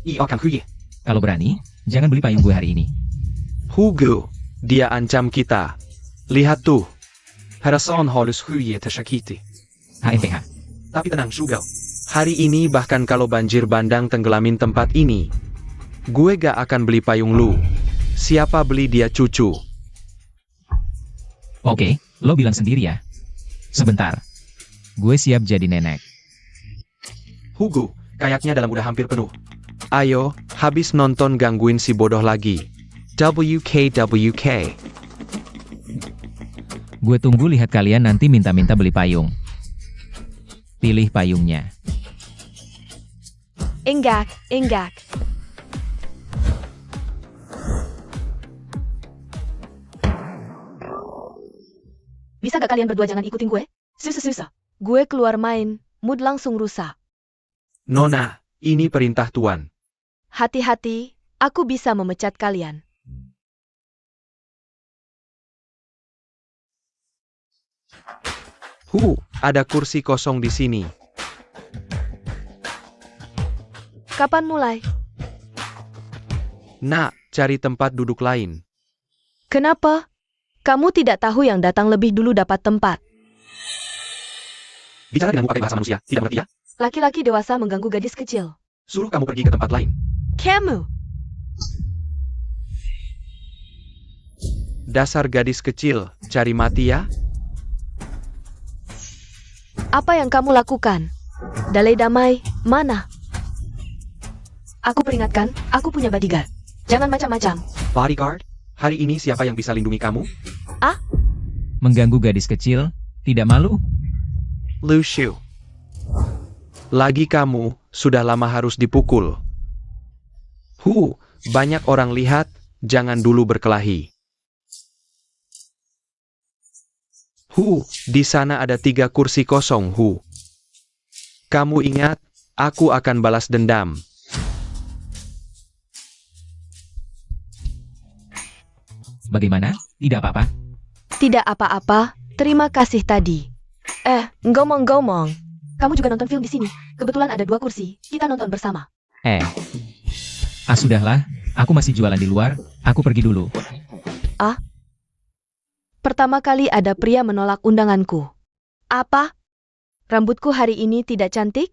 Iyo kan huye. Kalau berani, jangan beli payung gue hari ini. Hugo, dia ancam kita. Lihat tuh. Harason halus huye tersakiti. HMPH. Tapi tenang Shugo. Hari ini bahkan kalau banjir bandang tenggelamin tempat ini, gue gak akan beli payung lu. Siapa beli dia cucu? Oke, lo bilang sendiri ya. Sebentar. Gue siap jadi nenek. Hugo, kayaknya dalam udah hampir penuh. Ayo, habis nonton gangguin si bodoh lagi. WK. Gue tunggu lihat kalian nanti minta-minta beli payung. Pilih payungnya. Enggak. Bisa gak kalian berdua jangan ikutin gue? Susah. Gue keluar main, mood langsung rusak. Nona, ini perintah Tuan. Hati-hati, aku bisa memecat kalian. Ada kursi kosong di sini. Kapan mulai? Nak, cari tempat duduk lain. Kenapa? Kamu tidak tahu yang datang lebih dulu dapat tempat. Bicara denganmu pakai bahasa manusia, tidak mengerti ya? Laki-laki dewasa mengganggu gadis kecil. Suruh kamu pergi ke tempat lain. Kamu! Dasar gadis kecil, cari mati ya? Apa yang kamu lakukan? Dalai damai, mana? Aku peringatkan, aku punya bodyguard. Jangan macam-macam. Bodyguard? Hari ini siapa yang bisa lindungi kamu? Mengganggu gadis kecil, tidak malu? Luciu. Lagi kamu, sudah lama harus dipukul. Banyak orang lihat, jangan dulu berkelahi. Di sana ada 3 kursi kosong, Kamu ingat, aku akan balas dendam. Bagaimana? Tidak apa-apa? Tidak apa-apa, terima kasih tadi. Ngomong-ngomong, kamu juga nonton film di sini. Kebetulan ada 2 kursi, kita nonton bersama. Sudahlah, aku masih jualan di luar, aku pergi dulu. Pertama kali ada pria menolak undanganku. Apa? Rambutku hari ini tidak cantik?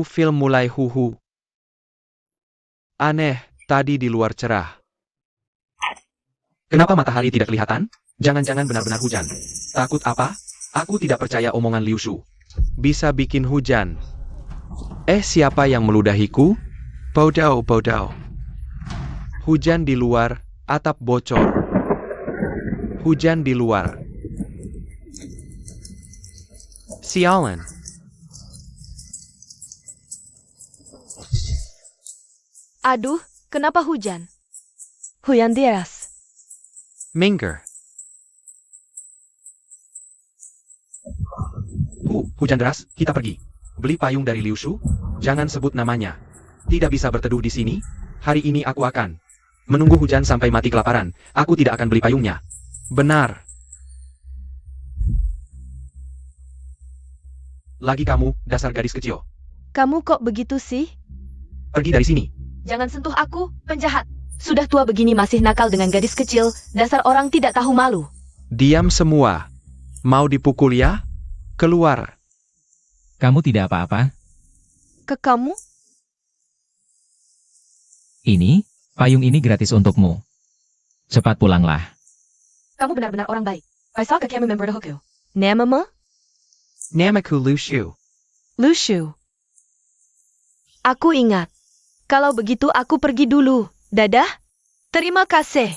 Film mulai huhu. Aneh, tadi di luar cerah. Kenapa matahari tidak kelihatan? Jangan-jangan benar-benar hujan. Takut apa? Aku tidak percaya omongan Liu Shu. Bisa bikin hujan. Siapa yang meludahiku? Bodoh. Hujan di luar, atap bocor. Hujan di luar. Sialan. Aduh, kenapa hujan? Hujan deras. Minggir. Hujan deras, kita pergi. Beli payung dari Liu Shu? Jangan sebut namanya. Tidak bisa berteduh di sini. Hari ini aku akan menunggu hujan sampai mati kelaparan. Aku tidak akan beli payungnya. Benar. Lagi kamu, dasar gadis kecil. Kamu kok begitu sih? Pergi dari sini. Jangan sentuh aku, penjahat. Sudah tua begini masih nakal dengan gadis kecil, dasar orang tidak tahu malu. Diam semua. Mau dipukul ya? Keluar. Kamu tidak apa-apa? Ke kamu? Ini, payung ini gratis untukmu. Cepat pulanglah. Kamu benar-benar orang baik. Kaisa ke kami member Hoku. Namamu? Namaku Liu Shu. Lushu. Aku ingat. Kalau begitu aku pergi dulu. Dadah. Terima kasih.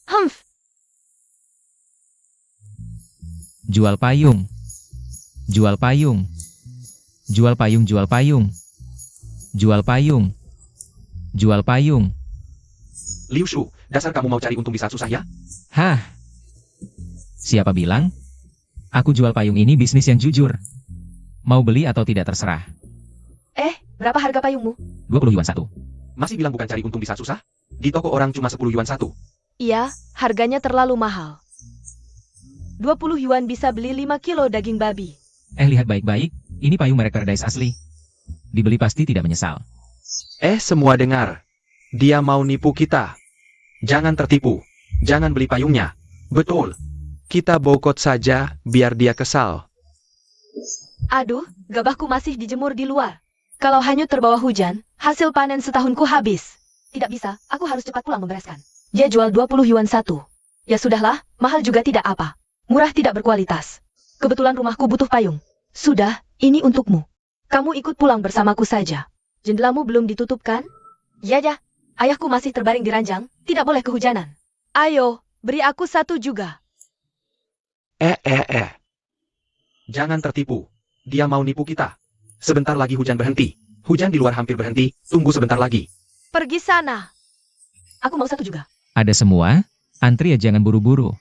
Humph. Jual payung. Jual payung. Jual payung, jual payung. Jual payung. Jual payung. Liu Shu, dasar kamu mau cari untung di saat susah ya? Hah? Siapa bilang? Aku jual payung ini bisnis yang jujur. Mau beli atau tidak terserah. Berapa harga payungmu? 20 yuan satu. Masih bilang bukan cari untung di saat susah? Di toko orang cuma 10 yuan satu. Iya, harganya terlalu mahal. 20 yuan bisa beli 5 kilo daging babi. Lihat baik-baik, ini payung merek Paradise asli. Dibeli pasti tidak menyesal. Semua dengar. Dia mau nipu kita. Jangan tertipu. Jangan beli payungnya. Betul. Kita boikot saja, biar dia kesal. Aduh, gabahku masih dijemur di luar. Kalau hanyut terbawa hujan, hasil panen setahunku habis. Tidak bisa, aku harus cepat pulang membereskan. Dia jual 20 yuan satu. Ya sudahlah, mahal juga tidak apa. Murah tidak berkualitas. Kebetulan rumahku butuh payung. Sudah, ini untukmu. Kamu ikut pulang bersamaku saja. Jendelamu belum ditutup kan? Ya. Ayahku masih terbaring di ranjang, tidak boleh kehujanan. Ayo, beri aku satu juga. Jangan tertipu. Dia mau nipu kita. Sebentar lagi hujan berhenti. Hujan di luar hampir berhenti, tunggu sebentar lagi. Pergi sana. Aku mau satu juga. Ada semua? Antri ya, jangan buru-buru.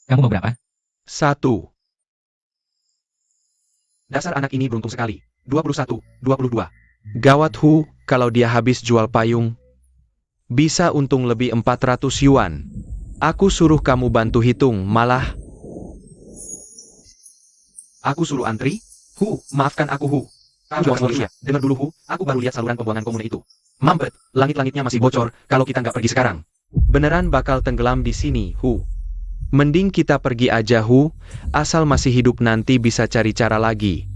Kamu mau berapa? 1. Dasar anak ini beruntung sekali. 21, 22. Gawat kalau dia habis jual payung. Bisa untung lebih 400 yuan. Aku suruh kamu bantu hitung, malah. Aku suruh antri? Maafkan aku, Kamu juga manusia. Dengar dulu, aku baru lihat saluran pembuangan komun itu. Mampet, langit-langitnya masih bocor kalau kita nggak pergi sekarang. Beneran bakal tenggelam di sini, Mending kita pergi aja, asal masih hidup nanti bisa cari cara lagi.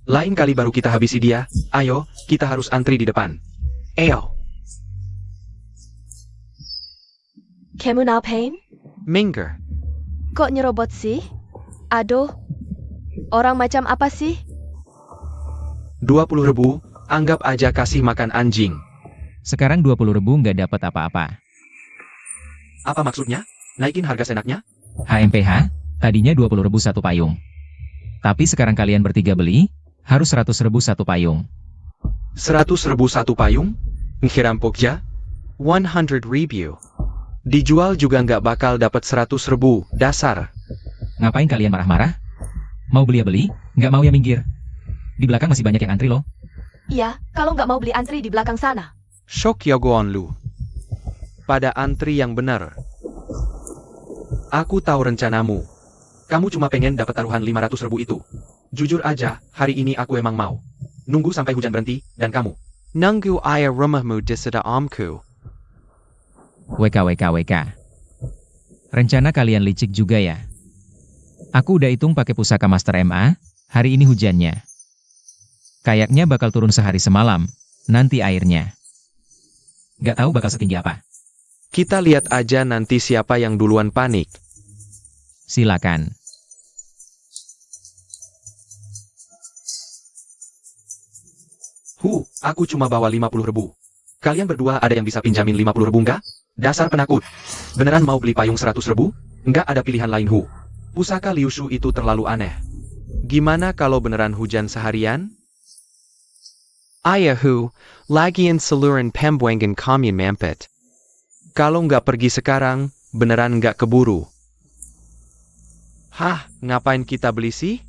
Lain kali baru kita habisi dia. Ayo, kita harus antri di depan. Eyo. Kamu ngapain? Minggir. Kok nyerobot sih? Aduh, orang macam apa sih? 20.000, anggap aja kasih makan anjing. Sekarang 20.000 nggak dapat apa-apa. Apa maksudnya? Naikin harga senaknya? HMPH, tadinya 20.000 satu payung. Tapi sekarang kalian bertiga beli, harus 100.000 satu payung. 100.000 satu payung? Ngirampok ya? 100.000. Dijual juga nggak bakal dapat 100.000, dasar. Ngapain kalian marah-marah? Mau beli ya beli, nggak mau ya minggir. Di belakang masih banyak yang antri loh. Iya, kalau nggak mau beli antri di belakang sana. Shock Yogoon Lu. Pada antri yang benar. Aku tahu rencanamu. Kamu cuma pengen dapat taruhan 500.000 itu. Jujur aja, hari ini aku emang mau. Nunggu sampai hujan berhenti, dan kamu. Nunggu ayah rumahmu di seda omku. WK. Rencana kalian licik juga ya. Aku udah hitung pakai pusaka Master MA, hari ini hujannya. Kayaknya bakal turun sehari semalam, nanti airnya. Gak tahu bakal setinggi apa. Kita lihat aja nanti siapa yang duluan panik. Silakan. Aku cuma bawa 50.000. Kalian berdua ada yang bisa pinjamin 50.000 nggak? Dasar penakut. Beneran mau beli payung 100.000? Nggak ada pilihan lain Pusaka Liu Shu itu terlalu aneh. Gimana kalau beneran hujan seharian? Ayah lagian seluruh pembuangan kami mampet. Kalau nggak pergi sekarang, beneran nggak keburu. Hah, ngapain kita beli sih?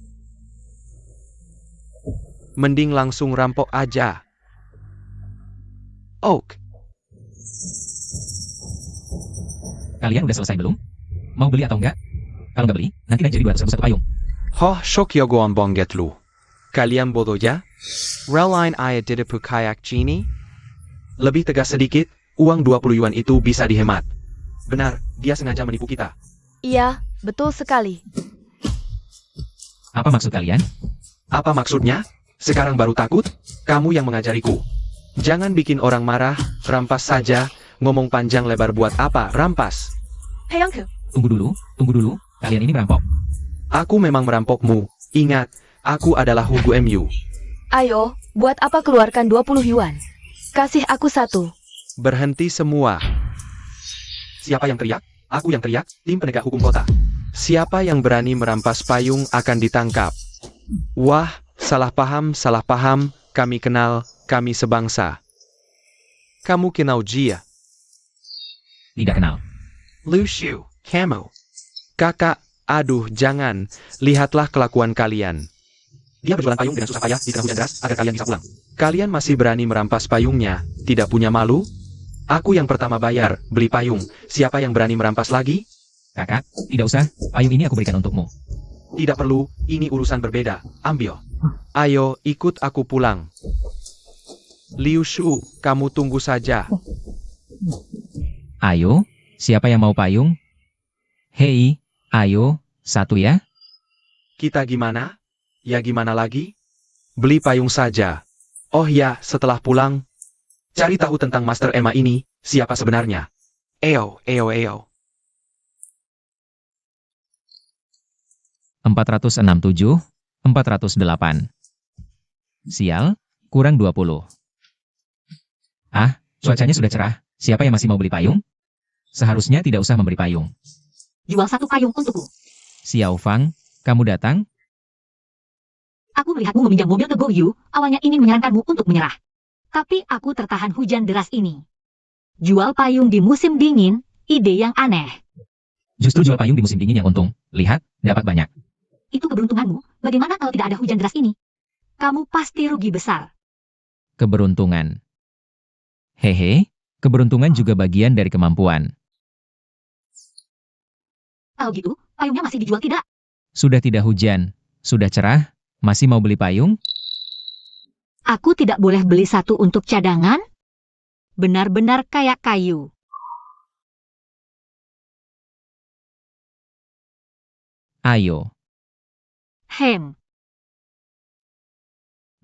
Mending langsung rampok aja. Oak. Kalian udah selesai belum? Mau beli atau enggak? Kalau nggak beli, nanti naik jadi 200.000 satu payung. Shock Yogoon Bonget Lu. Kalian bodoh ya? Relain ayah didepu kayak Genie? Lebih tegas sedikit, uang 20 yuan itu bisa dihemat. Benar, dia sengaja menipu kita. Iya, betul sekali. Apa maksud kalian? Apa maksudnya? Sekarang baru takut? Kamu yang mengajariku. Jangan bikin orang marah, rampas saja. Ngomong panjang lebar buat apa, rampas. Hei Uncle, Tunggu dulu. Kalian ini merampok. Aku memang merampokmu. Ingat, aku adalah Hugo MU. ayo, buat apa keluarkan 20 yuan? Kasih aku 1. Berhenti semua. Siapa yang teriak? Aku yang teriak, tim penegak hukum kota. Siapa yang berani merampas payung akan ditangkap. Wah, salah paham, kami kenal, kami sebangsa. Kamu kenal Jia? Tidak kenal. Luciu, kamu. Kakak, aduh jangan, lihatlah kelakuan kalian. Dia berjualan payung dengan susah payah di tengah hujan deras agar kalian bisa pulang. Kalian masih berani merampas payungnya, tidak punya malu? Aku yang pertama bayar, beli payung. Siapa yang berani merampas lagi? Kakak, tidak usah, payung ini aku berikan untukmu. Tidak perlu, ini urusan berbeda. Ambil. Ayo, ikut aku pulang. Liu Shu, kamu tunggu saja. Ayo, siapa yang mau payung? Hei, ayo, 1 ya? Kita gimana? Ya gimana lagi? Beli payung saja. Oh ya, setelah pulang, cari tahu tentang Master Emma ini, siapa sebenarnya. Eo. 467, 408. Sial, kurang 20. Ah, cuacanya sudah cerah. Siapa yang masih mau beli payung? Seharusnya tidak usah memberi payung. Jual 1 payung untukku. Xiao Fang, kamu datang? Aku melihatmu meminjam mobil ke Go Yu, awalnya ingin menyarankanmu untuk menyerah. Tapi aku tertahan hujan deras ini. Jual payung di musim dingin, ide yang aneh. Justru jual payung di musim dingin yang untung. Lihat, dapat banyak. Itu keberuntunganmu, bagaimana kalau tidak ada hujan deras ini? Kamu pasti rugi besar. Keberuntungan. Hehe, keberuntungan juga bagian dari kemampuan. Kalau gitu, payungnya masih dijual tidak? Sudah tidak hujan, sudah cerah, masih mau beli payung? Aku tidak boleh beli 1 untuk cadangan? Benar-benar kayak kayu. Ayo.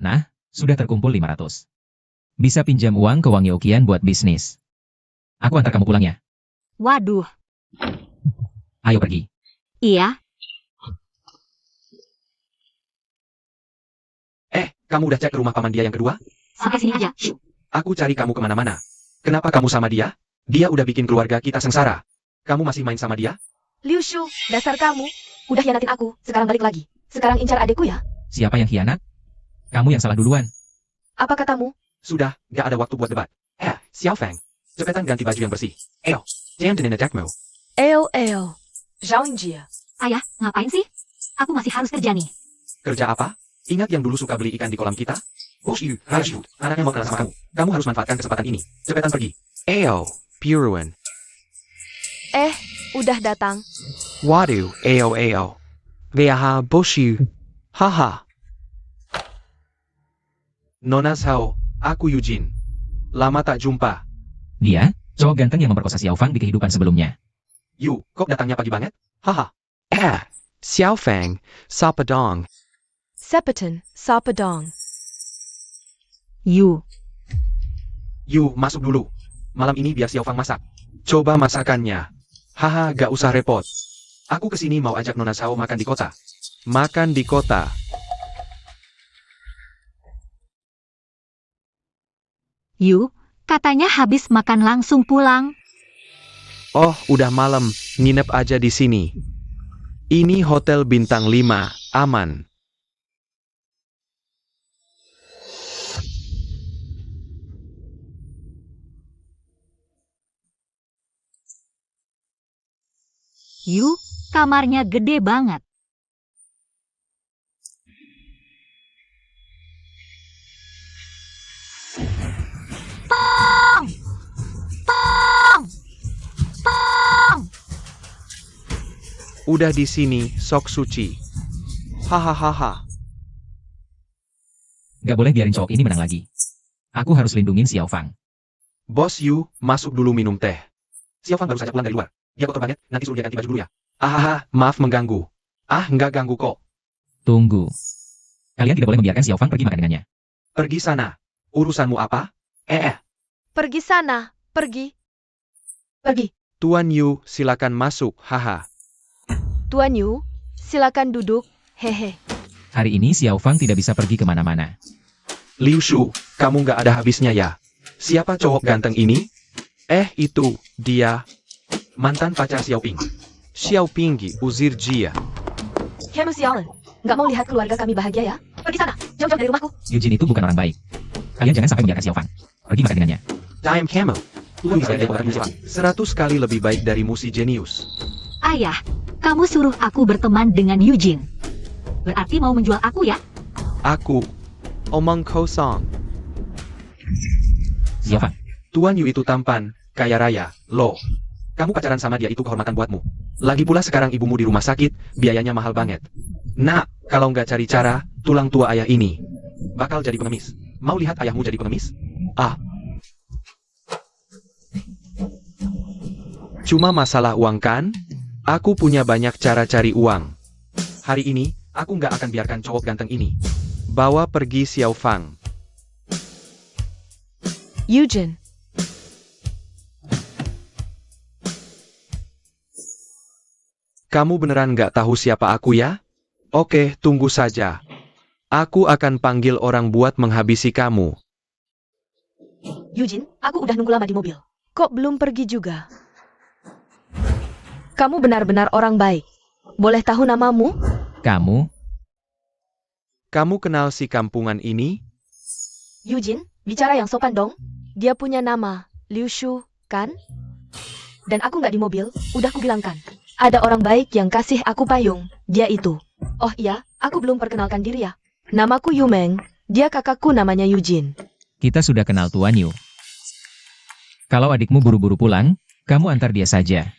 Nah, sudah terkumpul 500. Bisa pinjam uang ke Wang Youqian buat bisnis. Aku antar kamu pulang ya. Waduh, Ayo pergi. iya, Kamu udah cek ke rumah paman dia yang kedua? sampai sini aja. Shh. Aku cari kamu kemana-mana. Kenapa kamu sama dia? Dia udah bikin keluarga kita sengsara. Kamu masih main sama dia? Liu Shu, dasar kamu. Udah hianatin aku, sekarang balik lagi. Sekarang incar adikku ya. Siapa yang khianat? Kamu yang salah duluan. Apa katamu? Sudah, gak ada waktu buat debat. Xiao Fang. Cepetan ganti baju yang bersih. Jangan denin attackmu. Eo. Zhao Jia. Ayah, ngapain sih? Aku masih harus kerja nih. Kerja apa? Ingat yang dulu suka beli ikan di kolam kita? Bosyu, Raju, anaknya mau kenal sama kamu. Kamu harus manfaatkan kesempatan ini. Cepetan pergi. Eo, Puruan. Udah datang. Waduh, Eo. Veaha, Bosyu. Haha. Nona Sao, aku Eugene. Lama tak jumpa. Dia, cowok ganteng yang memperkosa Xiao Fang di kehidupan sebelumnya. Yu, kok datangnya pagi banget? Haha. Xiao Fang, Sapadong. Sepeton, Sapadong. You. Yu, masuk dulu. Malam ini biar Xiao Fang masak. Coba masakannya. Haha, gak usah repot. Aku kesini mau ajak Nona Sao makan di kota. Makan di kota. You, katanya habis makan langsung pulang. Oh, udah malam. Nginep aja di sini. Ini hotel bintang 5, aman. You, kamarnya gede banget. Tong! Tong! Tong! Udah di sini, sok suci. Hahaha. Gak boleh biarin cowok ini menang lagi. Aku harus lindungin Xiao Fang. Bos Yu, masuk dulu minum teh. Xiao Fang baru saja pulang dari luar. Dia kotor banget, nanti suruh dia ganti baju dulu ya. Ahaha, maaf mengganggu. Nggak ganggu kok. Tunggu. Kalian tidak boleh membiarkan Xiao Fang pergi makan dengannya. Pergi sana. Urusanmu apa? Pergi sana, pergi. Pergi. Tuan Yu, silakan masuk, haha. Tuan Yu, silakan duduk, hehe. Hari ini Xiao Fang tidak bisa pergi kemana-mana. Liu Shu, kamu nggak ada habisnya ya. Siapa cowok ganteng ini? Itu, dia. Mantan pacar Xiaoping. Xiaoping uzir Jia. Kamu sialan. Nggak mau lihat keluarga kami bahagia ya? Pergi sana, jauh-jauh dari rumahku. Eugene itu bukan orang baik. Kalian jangan sampai membiarkan Xiao Fang pergi makan dengannya. Time Camel. 100 kali lebih baik darimu si jenius. Ayah, kamu suruh aku berteman dengan Eugene. Berarti mau menjual aku ya? Aku. Omong kosong. Xiao Fang, Tuan Yu itu tampan, kaya raya, loh. Kamu pacaran sama dia itu kehormatan buatmu. Lagi pula sekarang ibumu di rumah sakit, biayanya mahal banget. Nah, kalau nggak cari cara, tulang tua ayah ini bakal jadi pengemis. Mau lihat ayahmu jadi pengemis? Cuma masalah uang kan? Aku punya banyak cara cari uang. Hari ini, aku nggak akan biarkan cowok ganteng ini bawa pergi Xiao Fang. Eugene. Kamu beneran nggak tahu siapa aku ya? Oke, tunggu saja. Aku akan panggil orang buat menghabisi kamu. Eugene, aku udah nunggu lama di mobil. Kok belum pergi juga? Kamu benar-benar orang baik. Boleh tahu namamu? kamu, Kamu kenal si kampungan ini? Eugene, bicara yang sopan dong. Dia punya nama, Liu Shu, kan? Dan aku nggak di mobil, udah kubilangkan. Ada orang baik yang kasih aku payung, dia itu. Oh iya, aku belum perkenalkan diri ya. Namaku Yu Meng, dia kakakku namanya Eugene. kita sudah kenal Tuan Yu. Kalau adikmu buru-buru pulang, kamu antar dia saja.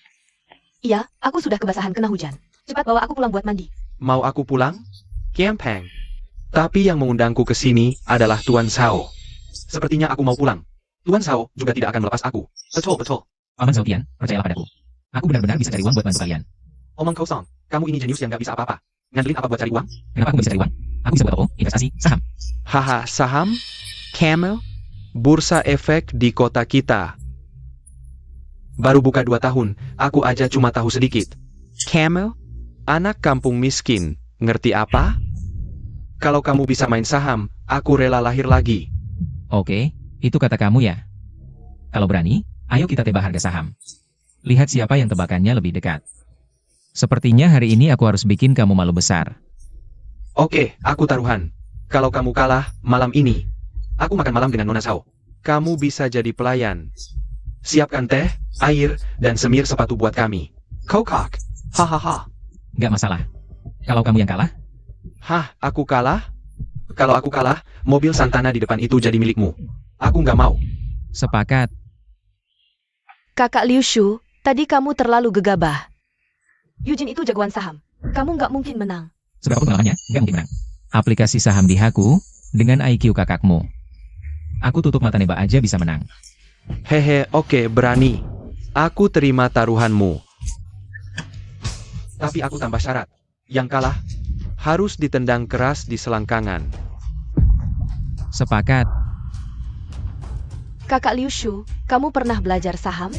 Iya, aku sudah kebasahan kena hujan. Cepat bawa aku pulang buat mandi. Mau aku pulang? Kiampeng. Tapi yang mengundangku ke sini adalah Tuan Sao. Sepertinya aku mau pulang. Tuan Sao juga tidak akan melepas aku. Betul. Paman Zhaotian, percayalah padaku. Aku benar-benar bisa cari uang buat bantu kalian. Omong kosong. Kamu ini jenius yang nggak bisa apa-apa. Ngandelin apa buat cari uang? Kenapa aku bisa cari uang? Aku bisa buat toko, investasi, saham. Haha, saham? Camel? Bursa efek di kota kita. Baru buka 2 tahun, aku aja cuma tahu sedikit. Camel? Anak kampung miskin, ngerti apa? Kalau kamu bisa main saham, aku rela lahir lagi. Oke, itu kata kamu ya. Kalau berani, ayo kita tebak harga saham. Lihat siapa yang tebakannya lebih dekat. Sepertinya hari ini aku harus bikin kamu malu besar. Oke, aku taruhan. Kalau kamu kalah, malam ini, aku makan malam dengan Nona Sao. Kamu bisa jadi pelayan. Siapkan teh, air, dan semir sepatu buat kami. Kokak. Hahaha. Nggak masalah. Kalau kamu yang kalah, Hah, aku kalah? Kalau aku kalah, mobil Santana di depan itu jadi milikmu. Aku nggak mau. sepakat. Kakak Liu Shu, tadi kamu terlalu gegabah. Eugene itu jagoan saham. Kamu nggak mungkin menang. Seberapa pengalamannya, nggak mungkin menang. Aplikasi saham di Haku, dengan IQ kakakmu. Aku tutup mata nebak aja bisa menang. Hehe, oke, berani. Aku terima taruhanmu. Tapi aku tambah syarat. Yang kalah, harus ditendang keras di selangkangan. Sepakat. Kakak Liu Shu, kamu pernah belajar saham?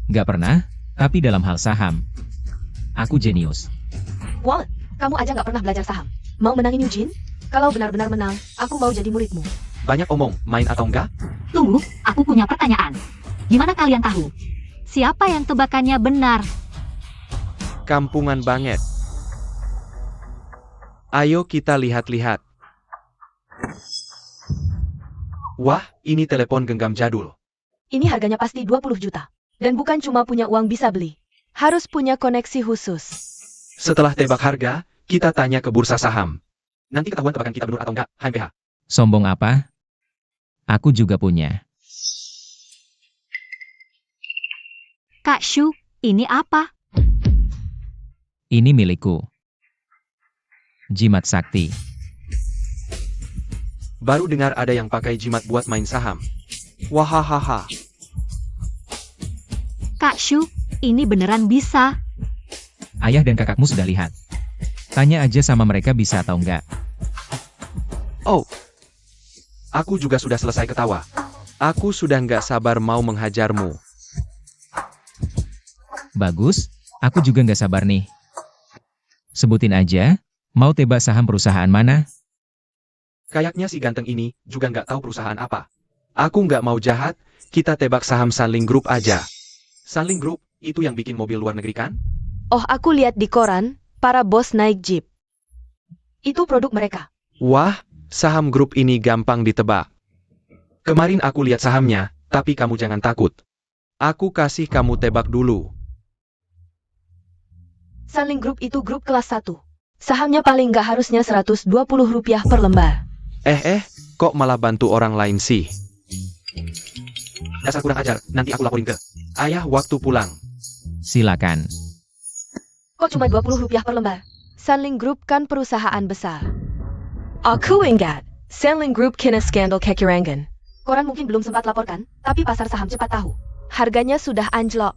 Nggak pernah, tapi dalam hal saham. Aku jenius. Wallet, kamu aja nggak pernah belajar saham. Mau menangin Eugene? Kalau benar-benar menang, aku mau jadi muridmu. Banyak omong, main atau enggak? Tunggu, aku punya pertanyaan. Gimana kalian tahu? Siapa yang tebakannya benar? Kampungan banget. Ayo kita lihat-lihat. Wah, ini telepon genggam jadul. Ini harganya pasti 20 juta. Dan bukan cuma punya uang bisa beli. Harus punya koneksi khusus. Setelah tebak harga, kita tanya ke bursa saham. Nanti ketahuan tebakan kita benar atau enggak, HMPH. Sombong apa? Aku juga punya. Kak Shu, ini apa? Ini milikku. Jimat sakti. Baru dengar ada yang pakai jimat buat main saham. Wahahaha. Kak Shu, ini beneran bisa. Ayah dan kakakmu sudah lihat. Tanya aja sama mereka bisa atau enggak. Oh, aku juga sudah selesai ketawa. Aku sudah nggak sabar mau menghajarmu. Bagus, aku juga nggak sabar nih. Sebutin aja, mau tebak saham perusahaan mana? Kayaknya si ganteng ini juga nggak tahu perusahaan apa. Aku nggak mau jahat, kita tebak saham Sanling Group aja. Sanling Group, itu yang bikin mobil luar negeri kan? Oh, aku lihat di koran, para bos naik jeep. Itu produk mereka. Wah, saham grup ini gampang ditebak. Kemarin aku lihat sahamnya, tapi kamu jangan takut. Aku kasih kamu tebak dulu. Sanling Group itu grup kelas 1. Sahamnya paling nggak harusnya Rp120 per lembar. Kok malah bantu orang lain sih? Dasar kurang ajar, nanti aku laporin ke ayah waktu pulang. Silakan. Kok cuma Rp20 per lembar? Sanling Group kan perusahaan besar. Aku ingat, Sanling Group kena skandal kecurangan. Koran mungkin belum sempat laporkan, tapi pasar saham cepat tahu. Harganya sudah anjlok.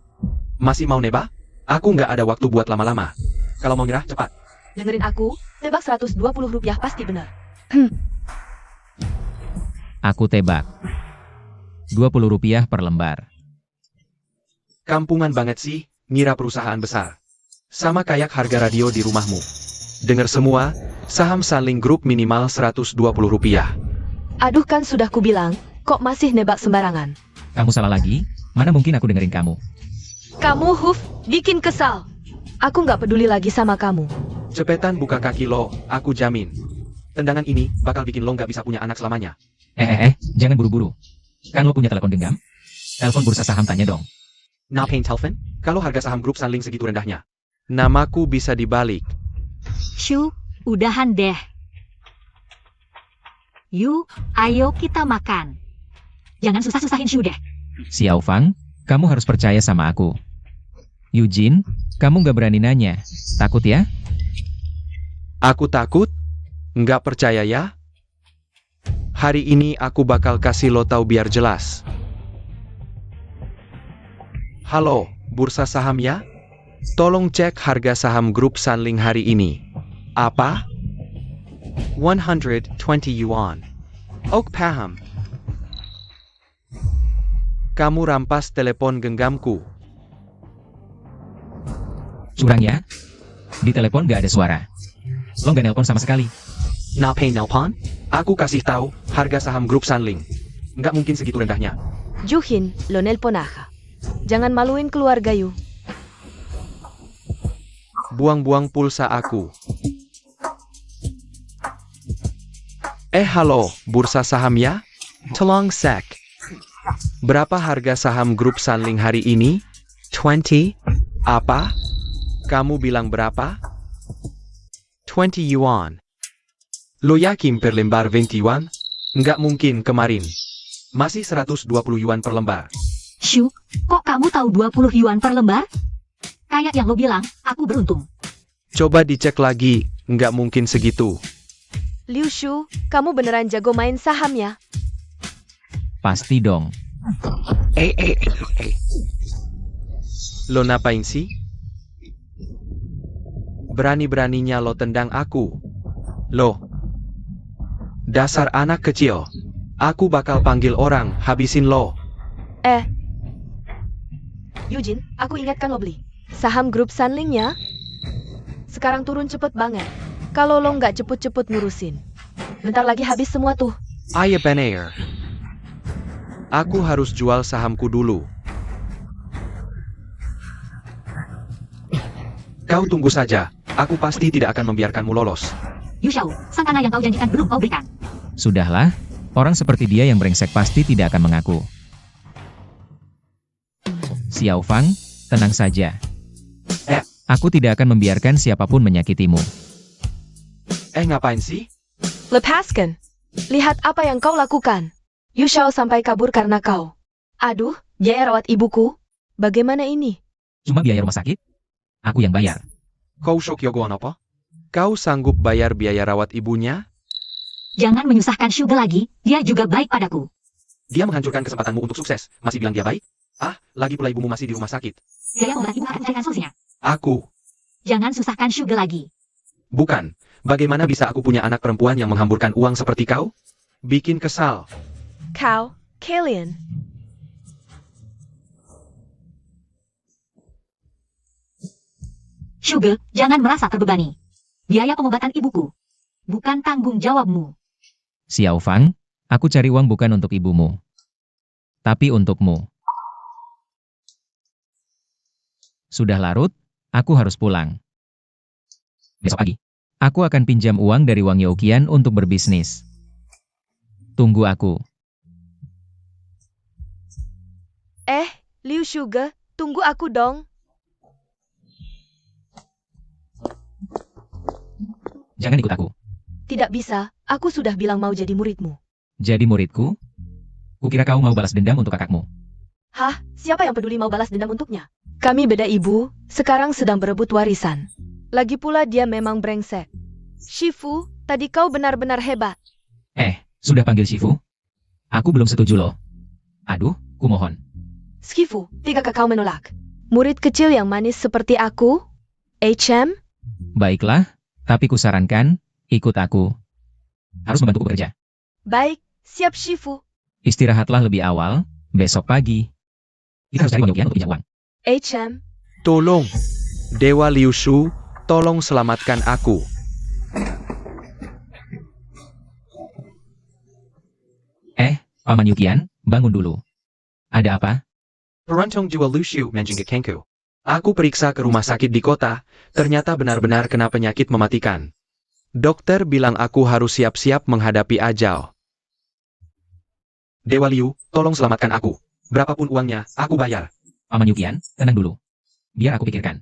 Masih mau nebak? Aku nggak ada waktu buat lama-lama. Kalau mau nyerah, cepat. Dengerin aku, tebak Rp120 pasti benar. Aku tebak. Rp20 per lembar. Kampungan banget sih, ngira perusahaan besar. Sama kayak harga radio di rumahmu. Dengar semua, saham Sanling Group minimal Rp120. Aduh, kan sudah kubilang, kok masih nebak sembarangan. Kamu salah lagi? Mana mungkin aku dengerin kamu? Kamu bikin kesal. Aku nggak peduli lagi sama kamu. Cepetan buka kaki lo, aku jamin. Tendangan ini bakal bikin lo nggak bisa punya anak selamanya. Jangan buru-buru. Kan lo punya telepon genggam? Telepon bursa saham tanya dong. Napain telepon? Kalau harga saham grup Sanling segitu rendahnya. Namaku bisa dibalik. Shu, udahan deh. Yuk, ayo kita makan. Jangan susah-susahin Shu deh. Xiao Fang, kamu harus percaya sama aku. Eugene, kamu nggak berani nanya. Takut ya? Aku takut? Nggak percaya ya? Hari ini aku bakal kasih lo tahu biar jelas. Halo, bursa saham ya? Tolong cek harga saham grup Sanling hari ini. Apa? 120 yuan. Ok, paham. Kamu rampas telepon genggamku. Curang ya? Di telepon nggak ada suara. Lo nggak nelpon sama sekali. Napain nelpon? Aku kasih tahu harga saham grup Sanling. Nggak mungkin segitu rendahnya. Juhin, lo nelpon aja. Jangan maluin keluarga yu. Buang-buang pulsa aku. Halo, bursa saham ya? Tolong sek. Berapa harga saham grup Sanling hari ini? 20? Apa? Kamu bilang berapa? 20 yuan. Lo yakin per lembar 20 yuan? Nggak mungkin kemarin. Masih 120 yuan per lembar. Shu, kok kamu tahu 20 yuan per lembar? Kayak yang lo bilang, aku beruntung. Coba dicek lagi, nggak mungkin segitu. Liu Shu, kamu beneran jago main saham ya? Pasti dong. Lo ngapain sih? Berani-beraninya lo tendang aku. Lo. Dasar anak kecil. Aku bakal panggil orang, habisin lo. Eugene, aku ingatkan lo beli saham grup Sunling ya. Sekarang turun cepet banget. Kalau lo nggak cepet-cepet ngurusin, bentar lagi habis semua tuh. Ayo bener. Aku harus jual sahamku dulu. Kau tunggu saja. Aku pasti tidak akan membiarkanmu lolos. Yu Xiao, sang tanah yang kau janjikan belum kau berikan. Sudahlah, orang seperti dia yang brengsek pasti tidak akan mengaku. Xiao Fang, tenang saja. Aku tidak akan membiarkan siapapun menyakitimu. Ngapain sih? Lepaskan. Lihat apa yang kau lakukan. Yu Xiao sampai kabur karena kau. Aduh, biaya rawat ibuku. Bagaimana ini? Cuma biaya rumah sakit? Aku yang bayar. Kau shock yogoan apa? Kau sanggup bayar biaya rawat ibunya? Jangan menyusahkan Sugar lagi, dia juga baik padaku. Dia menghancurkan kesempatanmu untuk sukses. Masih bilang dia baik? Lagi pula ibumu masih di rumah sakit. Biaya obat ibu akan carikan solusinya. Aku. Jangan susahkan Sugar lagi. Bukan. Bagaimana bisa aku punya anak perempuan yang menghamburkan uang seperti kau? Bikin kesal. Kau, Kalian. Sugar, jangan merasa terbebani. Biaya pengobatan ibuku. Bukan tanggung jawabmu. Xiao Fang, aku cari uang bukan untuk ibumu. Tapi untukmu. Sudah larut, aku harus pulang. Besok pagi, aku akan pinjam uang dari Wang Youqian untuk berbisnis. Tunggu aku. Liu Sugar, tunggu aku dong. Jangan ikut aku. Tidak bisa, aku sudah bilang mau jadi muridmu. Jadi muridku? Kukira kau mau balas dendam untuk kakakmu. Hah, siapa yang peduli mau balas dendam untuknya? Kami beda ibu, sekarang sedang berebut warisan. Lagi pula dia memang brengsek. Shifu, tadi kau benar-benar hebat. Sudah panggil Shifu? Aku belum setuju loh. Aduh, kumohon. Shifu, tidakkah kau menolak? Murid kecil yang manis seperti aku? HM? Baiklah, tapi kusarankan, ikut aku. Harus membantuku bekerja. Baik, siap Shifu. Istirahatlah lebih awal, besok pagi. Kita harus cari Wang Youqian untuk pinjam uang. HM? Tolong. Dewa Liu Shu, tolong selamatkan aku. Paman Youqian, bangun dulu. Ada apa? Perantong jual Liu Shu menjengkelkanku. Aku periksa ke rumah sakit di kota, ternyata benar-benar kena penyakit mematikan. Dokter bilang aku harus siap-siap menghadapi ajal. Dewa Liu, tolong selamatkan aku. Berapapun uangnya, aku bayar. Paman Youqian, tenang dulu. Biar aku pikirkan.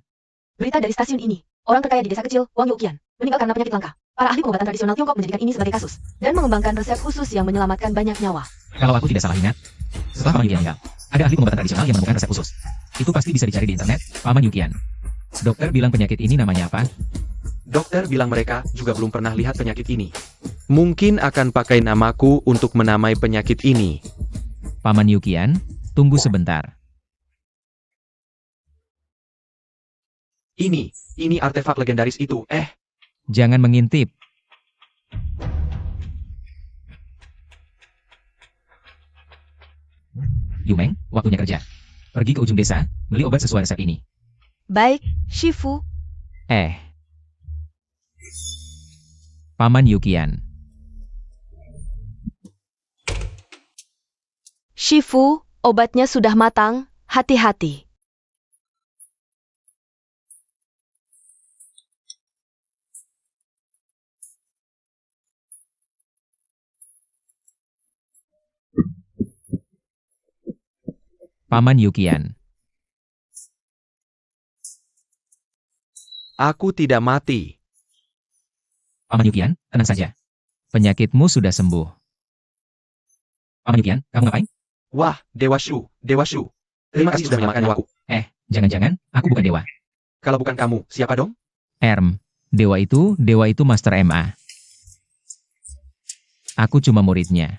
Berita dari stasiun ini. Orang terkaya di desa kecil, Wang Youqian, meninggal karena penyakit langka. Para ahli pengobatan tradisional Tiongkok menjadikan ini sebagai kasus, dan mengembangkan resep khusus yang menyelamatkan banyak nyawa. Kalau aku tidak salah ingat, setelah Paman Youqian meninggal, ada ahli pengobatan tradisional yang menemukan resep khusus. Itu pasti bisa dicari di internet, Paman Youqian. Dokter bilang penyakit ini namanya apa? Dokter bilang mereka juga belum pernah lihat penyakit ini. Mungkin akan pakai namaku untuk menamai penyakit ini. Paman Youqian, tunggu sebentar. Ini artefak legendaris itu. Jangan mengintip. Yumeng, waktunya kerja. Pergi ke ujung desa, beli obat sesuai resep ini. Baik, Shifu. Paman Youqian. Shifu, obatnya sudah matang, hati-hati. Paman Youqian. Aku tidak mati. Paman Yukian, tenang saja. Penyakitmu sudah sembuh. Paman Yukian, kamu ngapain? Wah, Dewa Shu, Dewa Shu. Terima kasih sudah menyelamatkan nyawaku. Jangan-jangan, aku bukan dewa. Kalau bukan kamu, siapa dong? Dewa itu Master MA. Aku cuma muridnya.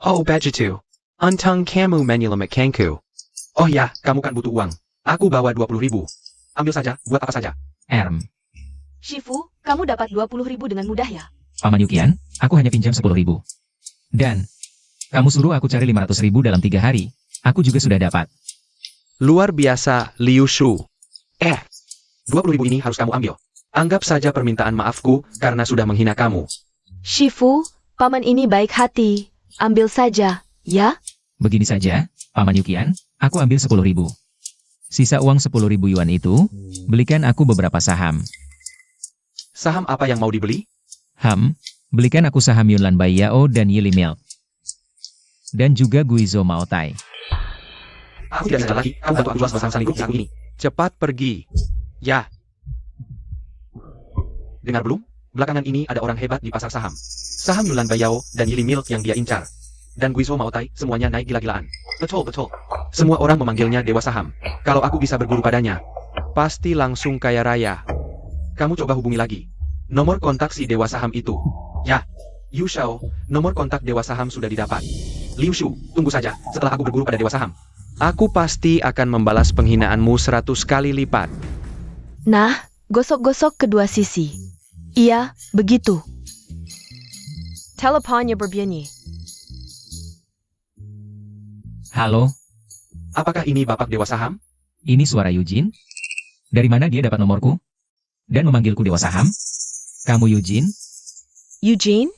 Oh, Bajitu. Untung kamu menyelamat Kanku. Oh ya, kamu kan butuh uang. Aku bawa 20.000. Ambil saja, buat apa saja. Shifu, kamu dapat 20.000 dengan mudah ya? Paman Yukian, aku hanya pinjam 10.000. Dan, kamu suruh aku cari 500.000 dalam 3 hari. Aku juga sudah dapat. Luar biasa, Liu Shu. 20.000 ini harus kamu ambil. Anggap saja permintaan maafku karena sudah menghina kamu. Shifu, paman ini baik hati. Ambil saja, ya? Begini saja, Paman Yukian, aku ambil 10.000. Sisa uang 10.000 yuan itu, belikan aku beberapa saham. Saham apa yang mau dibeli? Belikan aku saham Yunlan Bai Yao dan Yili Milk. Dan juga Guizhou Maotai. Aku tidak sadar lagi, kamu bantu aku jual semua saham grup aku ini. Cepat pergi. Ya. Dengar belum? Belakangan ini ada orang hebat di pasar saham. Saham Yunlan Bai Yao dan Yili Milk yang dia incar. Dan Guizhou Maotai, semuanya naik gila-gilaan. Betul. Semua orang memanggilnya Dewa Saham. Kalau aku bisa berguru padanya, pasti langsung kaya raya. Kamu coba hubungi lagi. Nomor kontak si Dewa Saham itu. Ya. Yu Shao, nomor kontak Dewa Saham sudah didapat. Liu Shu, tunggu saja. Setelah aku berguru pada Dewa Saham, aku pasti akan membalas penghinaanmu 100 kali lipat. Nah, gosok-gosok kedua sisi. Iya, begitu. Teleponnya berbunyi. Halo, Apakah ini Bapak Dewa Saham? ini suara Eugene? Dari mana dia dapat nomorku? Dan memanggilku Dewa Saham? Kamu Eugene? Eugene?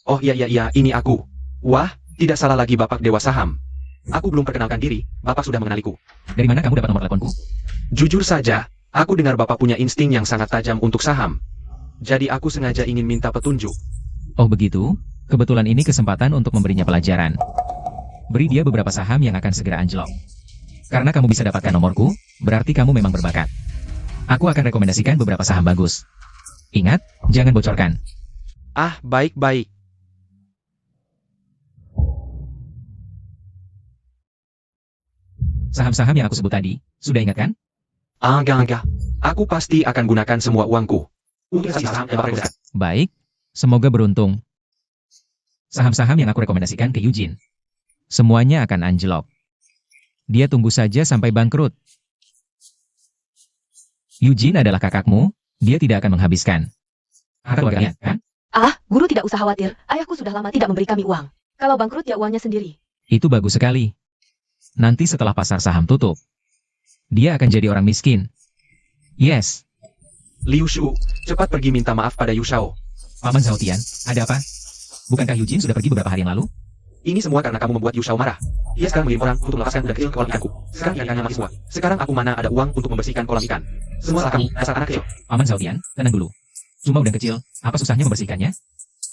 Oh iya, ini aku. Wah, tidak salah lagi Bapak Dewa Saham. Aku belum perkenalkan diri, Bapak sudah mengenaliku. Dari mana kamu dapat nomor teleponku? Jujur saja, aku dengar Bapak punya insting yang sangat tajam untuk saham. Jadi aku sengaja ingin minta petunjuk. Oh begitu? Kebetulan ini kesempatan untuk memberinya pelajaran. Beri dia beberapa saham yang akan segera anjlok. Karena kamu bisa dapatkan nomorku, berarti kamu memang berbakat. Aku akan rekomendasikan beberapa saham bagus. Ingat, jangan bocorkan. Ah, baik-baik. Saham-saham yang aku sebut tadi, sudah ingat kan? Enggak. Aku pasti akan gunakan semua uangku untuk investasi saham yang Bapak. Baik, semoga beruntung. Saham-saham yang aku rekomendasikan ke Eugene. Semuanya akan anjlok. Dia tunggu saja sampai bangkrut. Eugene adalah kakakmu, dia tidak akan menghabiskan harta keluarganya, kan? Guru tidak usah khawatir. Ayahku sudah lama tidak memberi kami uang. Kalau bangkrut ya uangnya sendiri. Itu bagus sekali. Nanti setelah pasar saham tutup, dia akan jadi orang miskin. Yes. Liu Shu, cepat pergi minta maaf pada Yu Shao. Paman Zhaotian, ada apa? Bukankah Eugene sudah pergi beberapa hari yang lalu? Ini semua karena kamu membuat Yu Shao marah. Ia sekarang mengirim orang untuk melepaskan kuda kecil ke kolam ikanku. Sekarang ikan-ikannya mati semua. Sekarang aku mana ada uang untuk membersihkan kolam ikan. Semua salah kamu, dasar anak kecil. Paman Zhaotian, tenang dulu. Cuma udang kecil, apa susahnya membersihkannya?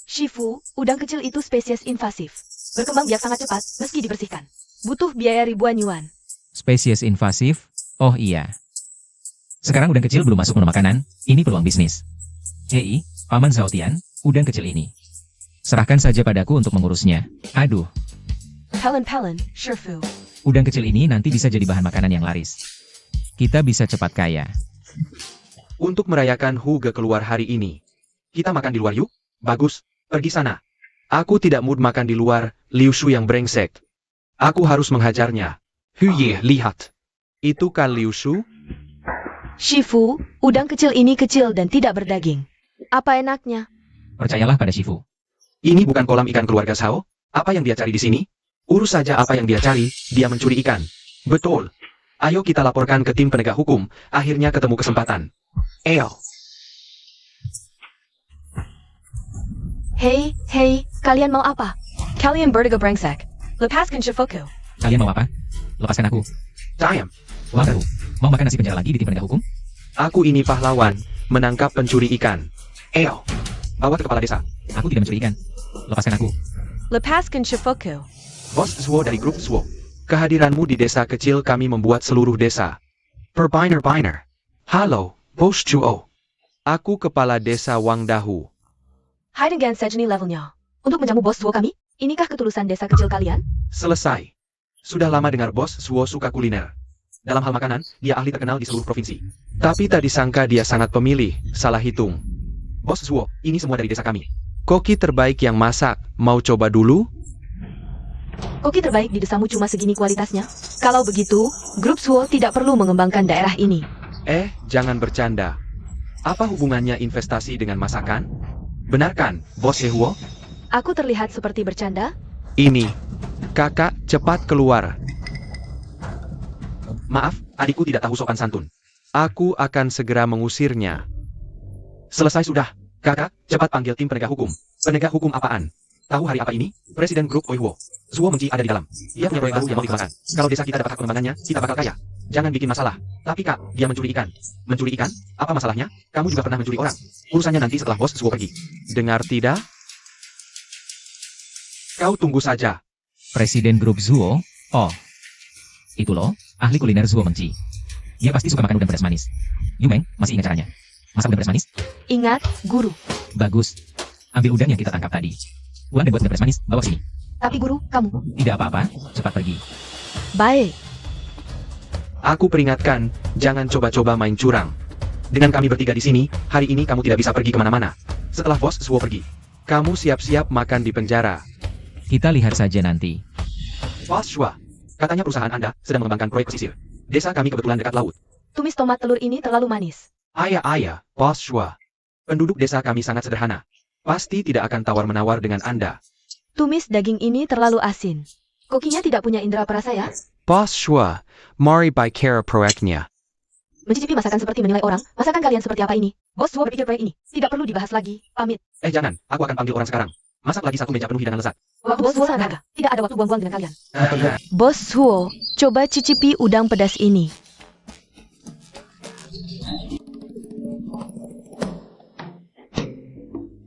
Shifu, udang kecil itu spesies invasif. Berkembang biak sangat cepat, meski dibersihkan. Butuh biaya ribuan yuan. Spesies invasif? Oh iya. Sekarang udang kecil belum masuk menu makanan, ini peluang bisnis. Hei, Paman Zhaotian, udang kecil ini. Serahkan saja padaku untuk mengurusnya. Aduh, Pelen, Shifu. udang kecil ini nanti bisa jadi bahan makanan yang laris. Kita bisa cepat kaya. Untuk merayakan Huge keluar hari ini, kita makan di luar yuk? Bagus, pergi sana. Aku tidak mood makan di luar, Liu Shu yang brengsek. Aku harus menghajarnya. Huye, lihat. Itu kan Liu Shu? Shifu, udang kecil ini kecil dan tidak berdaging. Apa enaknya? Percayalah pada Shifu. Ini bukan kolam ikan keluarga Shao? Apa yang dia cari di sini? Urus saja apa yang dia cari, dia mencuri ikan. Betul. Ayo kita laporkan ke tim penegak hukum, akhirnya ketemu kesempatan. Hei, kalian mau apa? Kalian berdua brengsek. Lepaskan Shifuku. Kalian mau apa? Lepaskan aku. Time. Uang baru. Mau makan nasi penjara lagi di tim penegak hukum? Aku ini pahlawan, menangkap pencuri ikan. Bawa ke kepala desa. Aku tidak mencuri ikan. Lepaskan aku. Lepaskan Shifuku. Bos Zwo dari grup Zwo. Kehadiranmu di desa kecil kami membuat seluruh desa. Perbiner. Halo, Bos Chuo. Aku kepala desa Wang Dahu. Hai dengan segini levelnya. Untuk menjamu bos Suo kami, inikah ketulusan desa kecil kalian? Selesai. Sudah lama dengar bos Suo suka kuliner. Dalam hal makanan, dia ahli terkenal di seluruh provinsi. Tapi tak disangka dia sangat pemilih, salah hitung. Bos Suo, ini semua dari desa kami. Koki terbaik yang masak, mau coba dulu? Koki terbaik di desamu cuma segini kualitasnya. Kalau begitu, grup Suo tidak perlu mengembangkan daerah ini. Jangan bercanda. Apa hubungannya investasi dengan masakan? Benarkan, Bos Yehuo? Aku terlihat seperti bercanda? Ini. Kakak, cepat keluar. Maaf, adikku tidak tahu sopan santun. Aku akan segera mengusirnya. Selesai sudah. Kakak, cepat panggil tim penegak hukum. Penegak hukum apaan? Tahu hari apa ini? Presiden grup Oihuo. Zuo Mengji ada di dalam. Dia punya proyek baru yang mau dikembangkan. Kalau desa kita dapat hak pengembangannya, kita bakal kaya. Jangan bikin masalah. Tapi kak, dia mencuri ikan. Mencuri ikan? Apa masalahnya? Kamu juga pernah mencuri orang. Urusannya nanti setelah bos Zuo pergi. Dengar tidak? Kau tunggu saja. Presiden grup Zuo? Oh. Itu loh, ahli kuliner Zuo Mengji. Dia pasti suka makan udang pedas manis. Yumeng, masih ingat caranya? Masak udang pedas manis? Ingat, guru. Bagus. Ambil udang yang kita tangkap tadi. Uang dan buat udang pedas manis, bawa sini. Tapi guru, kamu. Tidak apa-apa, cepat pergi. Baik. Aku peringatkan, jangan coba-coba main curang. Dengan kami bertiga di sini, hari ini kamu tidak bisa pergi kemana-mana. Setelah bos Zuo pergi, kamu siap-siap makan di penjara. Kita lihat saja nanti. Bos Shua, katanya perusahaan Anda sedang mengembangkan proyek pesisir. Desa kami kebetulan dekat laut. Tumis tomat telur ini terlalu manis. Ayah, Bos Shua. Penduduk desa kami sangat sederhana. Pasti tidak akan tawar-menawar dengan Anda. Tumis daging ini terlalu asin. Kokinya tidak punya indera perasa ya? Bos Shua, mari bicara proyeknya. Mencicipi masakan seperti menilai orang, masakan kalian seperti apa ini? Bos Suo berpikir proyek ini, tidak perlu dibahas lagi, pamit. Jangan, aku akan panggil orang sekarang. Masak lagi satu meja penuh hidangan lezat. Waktu Bos Suo sangat berharga, tidak ada waktu buang-buang dengan kalian. Bos Suo, coba cicipi udang pedas ini.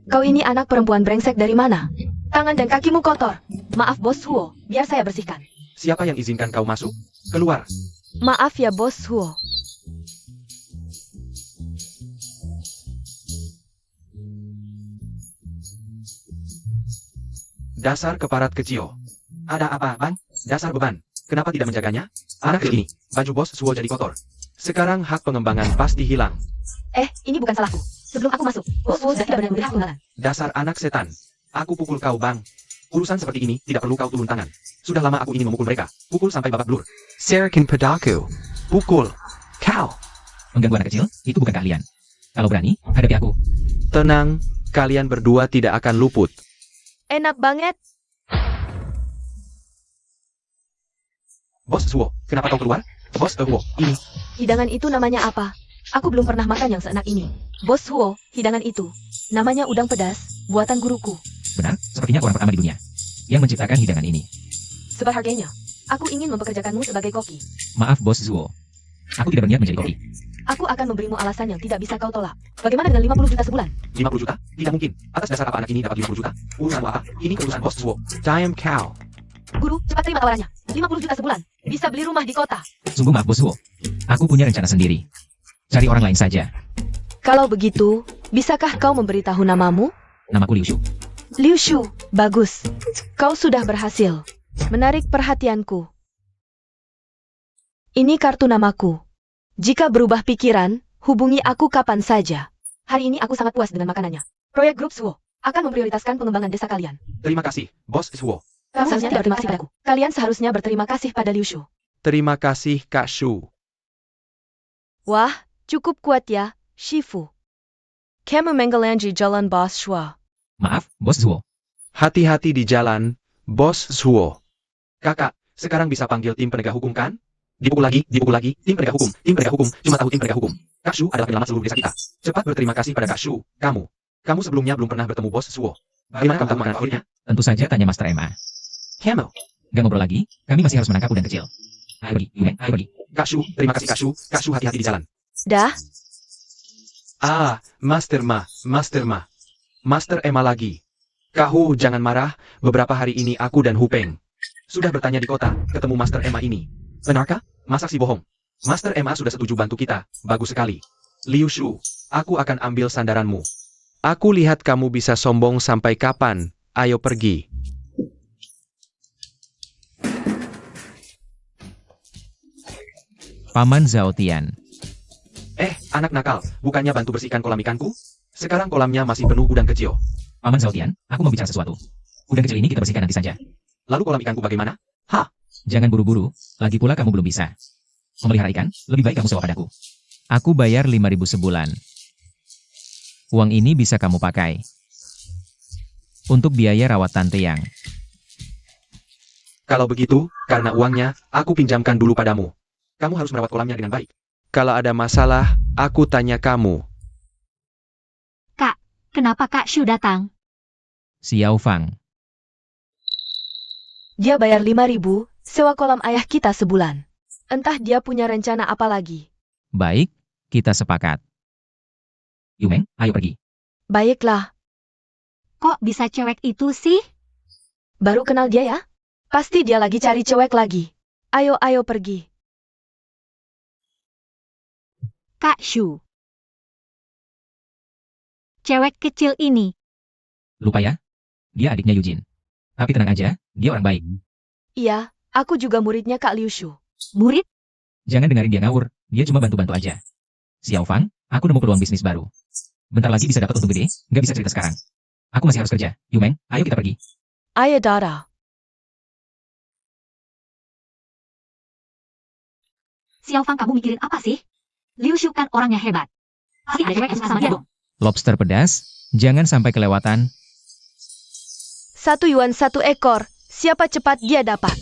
Kau ini anak perempuan brengsek dari mana? Tangan dan kakimu kotor. Maaf Bos Suo, biar saya bersihkan. Siapa yang izinkan kau masuk? Keluar. Maaf ya Bos Suo. Dasar keparat kecil. Ada apa, Bang? Dasar beban. Kenapa tidak menjaganya? Anak kecil ini, baju bos Suo jadi kotor. Sekarang hak pengembangan pasti hilang. Ini bukan salahku. Sebelum aku masuk, Bos Suo sudah tidak benar memberi hak tunggalan. Dasar anak setan. Aku pukul kau, Bang. Urusan seperti ini tidak perlu kau turun tangan. Sudah lama aku ingin memukul mereka. Pukul sampai babak belur. Serikin padaku. Pukul. Kau. Mengganggu anak kecil, itu bukan keahlian. Kalau berani, hadapi aku. Tenang, kalian berdua tidak akan luput. Enak banget. Bos Suo, kenapa kau keluar? Bos Suo, ini. Hidangan itu namanya apa? Aku belum pernah makan yang seenak ini. Bos Suo, hidangan itu. Namanya udang pedas, buatan guruku. Benar, sepertinya orang pertama di dunia yang menciptakan hidangan ini. Seberharganya. Aku ingin mempekerjakanmu sebagai koki. Maaf Bos Zuo. Aku tidak berniat menjadi koki. Aku akan memberimu alasan yang tidak bisa kau tolak. Bagaimana dengan 50 juta sebulan? 50 juta? Tidak mungkin. Atas dasar apa anak ini dapat 50 juta? Urusan apa? Ini urusan Bos Suo. Diam kau. Guru, cepat terima tawarannya. 50 juta sebulan. Bisa beli rumah di kota. Sungguh maaf Bos Zuo. Aku punya rencana sendiri. Cari orang lain saja. Kalau begitu, bisakah kau memberitahu namamu? Namaku Liu Shu. Liu Shu, bagus. Kau sudah berhasil. Menarik perhatianku. Ini kartu namaku. Jika berubah pikiran, hubungi aku kapan saja. Hari ini aku sangat puas dengan makanannya. Proyek Grup Suo akan memprioritaskan pengembangan desa kalian. Terima kasih, Bos Suo. Kamu seharusnya tidak berterima kasih padaku. Kalian seharusnya berterima kasih pada Liu Shu. Terima kasih, Kak Shu. Wah, cukup kuat ya, Shifu. Kamu menggelanji jalan Bos Shua. Maaf, Bos Zuo. Hati-hati di jalan, Bos Suo. Kakak, sekarang bisa panggil tim penegak hukum kan? Dipukul lagi, tim penegak hukum, cuma tahu tim penegak hukum. Kak Shu adalah penyelamat seluruh desa kita. Cepat berterima kasih pada Kak Shu, Kamu sebelumnya belum pernah bertemu Bos Suo. Bagaimana kamu tahu makanan favoritnya? Tentu saja tanya Master Emma. Kamu. Gak ngobrol lagi, kami masih harus menangkap udang kecil. Ayo pergi, Yume, ayo pergi. Kak Shu, terima kasih Kak Shu. Kak Shu hati-hati di jalan. Dah, Master Emma lagi. Kak jangan marah, beberapa hari ini aku dan Hupeng sudah bertanya di kota, ketemu Master Emma ini. Benarkah? Masa sih bohong? Master Emma sudah setuju bantu kita, bagus sekali. Liu Shu, aku akan ambil sandaranmu. Aku lihat kamu bisa sombong sampai kapan, ayo pergi. Paman Zhao Tian. Anak nakal, bukannya bantu bersihkan kolam ikanku? Sekarang kolamnya masih penuh udang kecil. Paman Zhao Tian, aku mau bicara sesuatu. Udang kecil ini kita bersihkan nanti saja. Lalu kolam ikanku bagaimana? Jangan buru-buru, lagi pula kamu belum bisa. Memelihara ikan, lebih baik kamu sewa padaku. Aku bayar 5.000 sebulan. Uang ini bisa kamu pakai untuk biaya rawat Tante Yang. Kalau begitu, karena uangnya, aku pinjamkan dulu padamu. Kamu harus merawat kolamnya dengan baik. Kalau ada masalah, aku tanya kamu. Kenapa Kak Shu datang? Xiao Fang. Dia bayar 5.000, sewa kolam ayah kita sebulan. Entah dia punya rencana apa lagi. Baik, kita sepakat. Yumeng, ayo pergi. Baiklah, Kok bisa cewek itu sih? baru kenal dia ya? Pasti dia lagi cari cewek lagi. Ayo pergi. Kak Shu. Cewek kecil ini. Lupa ya? Dia adiknya Eugene. Tapi tenang aja, dia orang baik. Iya, aku juga muridnya Kak Liu Shu. Murid? Jangan dengerin dia ngawur, dia cuma bantu-bantu aja. Xiao Fang, aku nemu peluang bisnis baru. Bentar lagi bisa dapat untung gede, nggak bisa cerita sekarang. Aku masih harus kerja. Yumeng, ayo kita pergi. Ayo Dara. Xiao Fang, kamu mikirin apa sih? Liu Shu kan orangnya hebat. Pasti ada cewek yang suka sama dia dong. Lobster pedas, jangan sampai kelewatan. 1 yuan 1 ekor. Siapa cepat dia dapat.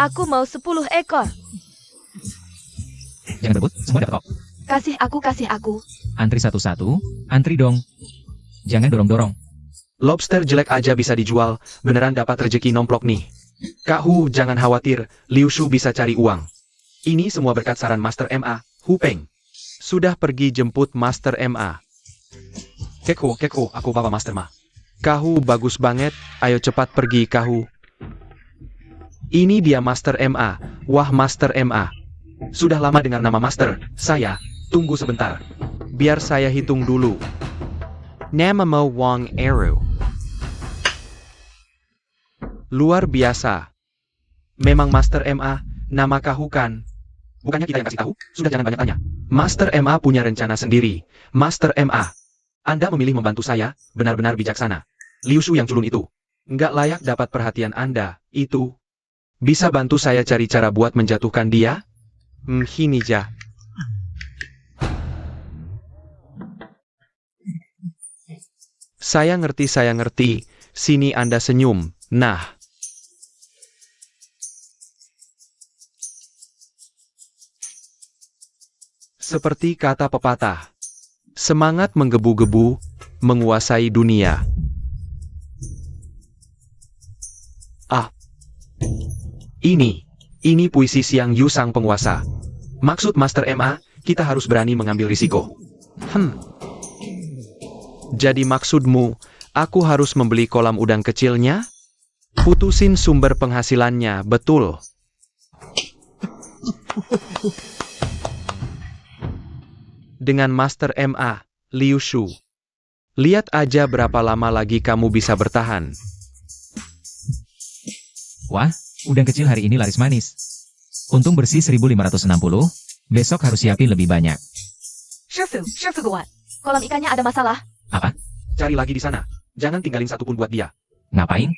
Aku mau 10 ekor. Jangan berebut, semua dapat kok. Kasih aku. Antri satu-satu, antri dong. Jangan dorong-dorong. Lobster jelek aja bisa dijual, beneran dapat rezeki nomplok nih. Kak Hu, jangan khawatir, Liu Shu bisa cari uang. Ini semua berkat saran Master MA, Hu Peng. Sudah pergi jemput Master MA. Keko, aku bawa Master Ma. Kak Hu bagus banget, ayo cepat pergi Kak Hu. Ini dia Master MA, wah Master MA. Sudah lama dengar nama Master, saya, tunggu sebentar. Biar saya hitung dulu. Nama Mo Wong Eru. Luar biasa. Memang Master MA, nama Kak Hu kan? Bukannya kita yang kasih tahu, sudah jangan banyak tanya. Master MA punya rencana sendiri. Master MA, Anda memilih membantu saya, benar-benar bijaksana. Liu Shu yang culun itu, nggak layak dapat perhatian Anda, itu. Bisa bantu saya cari cara buat menjatuhkan dia? Ini ja. Saya ngerti. Sini Anda senyum. Nah. Seperti kata pepatah, semangat menggebu-gebu, menguasai dunia. Ini puisi Siang Yu sang penguasa. Maksud Master MA, kita harus berani mengambil risiko. Jadi maksudmu, aku harus membeli kolam udang kecilnya? Putusin sumber penghasilannya, betul. Dengan Master MA, Liu Shu. Lihat aja berapa lama lagi kamu bisa bertahan. Wah, udang kecil hari ini laris manis. Untung bersih 1.560, besok harus siapin lebih banyak. Shifu Guat. Kolam ikannya ada masalah. Apa? Cari lagi di sana. Jangan tinggalin satu pun buat dia. Ngapain?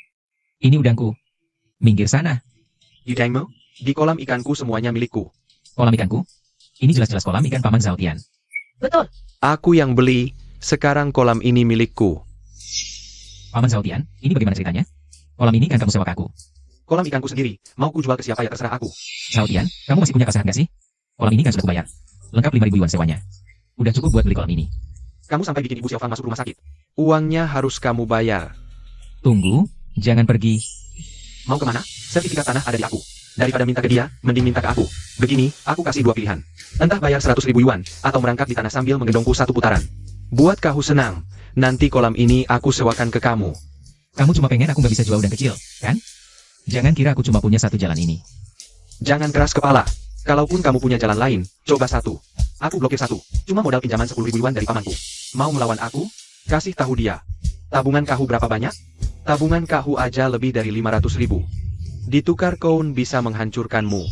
Ini udangku. Minggir sana. Yudangmo, di kolam ikanku semuanya milikku. Kolam ikanku? Ini jelas-jelas kolam ikan Paman Zhao Tian. Betul. Aku yang beli, sekarang kolam ini milikku. Paman Zhao Tian, ini bagaimana ceritanya? Kolam ini kan kamu sewa ke aku. Kolam ikanku sendiri, mau ku jual ke siapa ya terserah aku. Zhao Tian, kamu masih punya kesahan nggak sih? Kolam ini kan sudah kubayar. Lengkap 5.000 yuan sewanya. Udah cukup buat beli kolam ini. Kamu sampai bikin Ibu Xiaofang masuk rumah sakit. Uangnya harus kamu bayar. Tunggu, jangan pergi. Mau kemana? Sertifikat tanah ada di aku. Daripada minta ke dia, mending minta ke aku. Begini, aku kasih 2 pilihan. Entah bayar 100.000 yuan, atau merangkap di tanah sambil menggendongku 1 putaran. Buat kamu senang, nanti kolam ini aku sewakan ke kamu. Kamu cuma pengen aku nggak bisa jual udang kecil, kan? Jangan kira aku cuma punya satu jalan ini. Jangan keras kepala. Kalaupun kamu punya jalan lain, coba satu. Aku blokir satu. Cuma modal pinjaman 10.000 yuan dari pamanku. Mau melawan aku? Kasih tahu dia. Tabungan kahu berapa banyak? Tabungan kahu aja lebih dari 500.000. Ditukar koun bisa menghancurkanmu.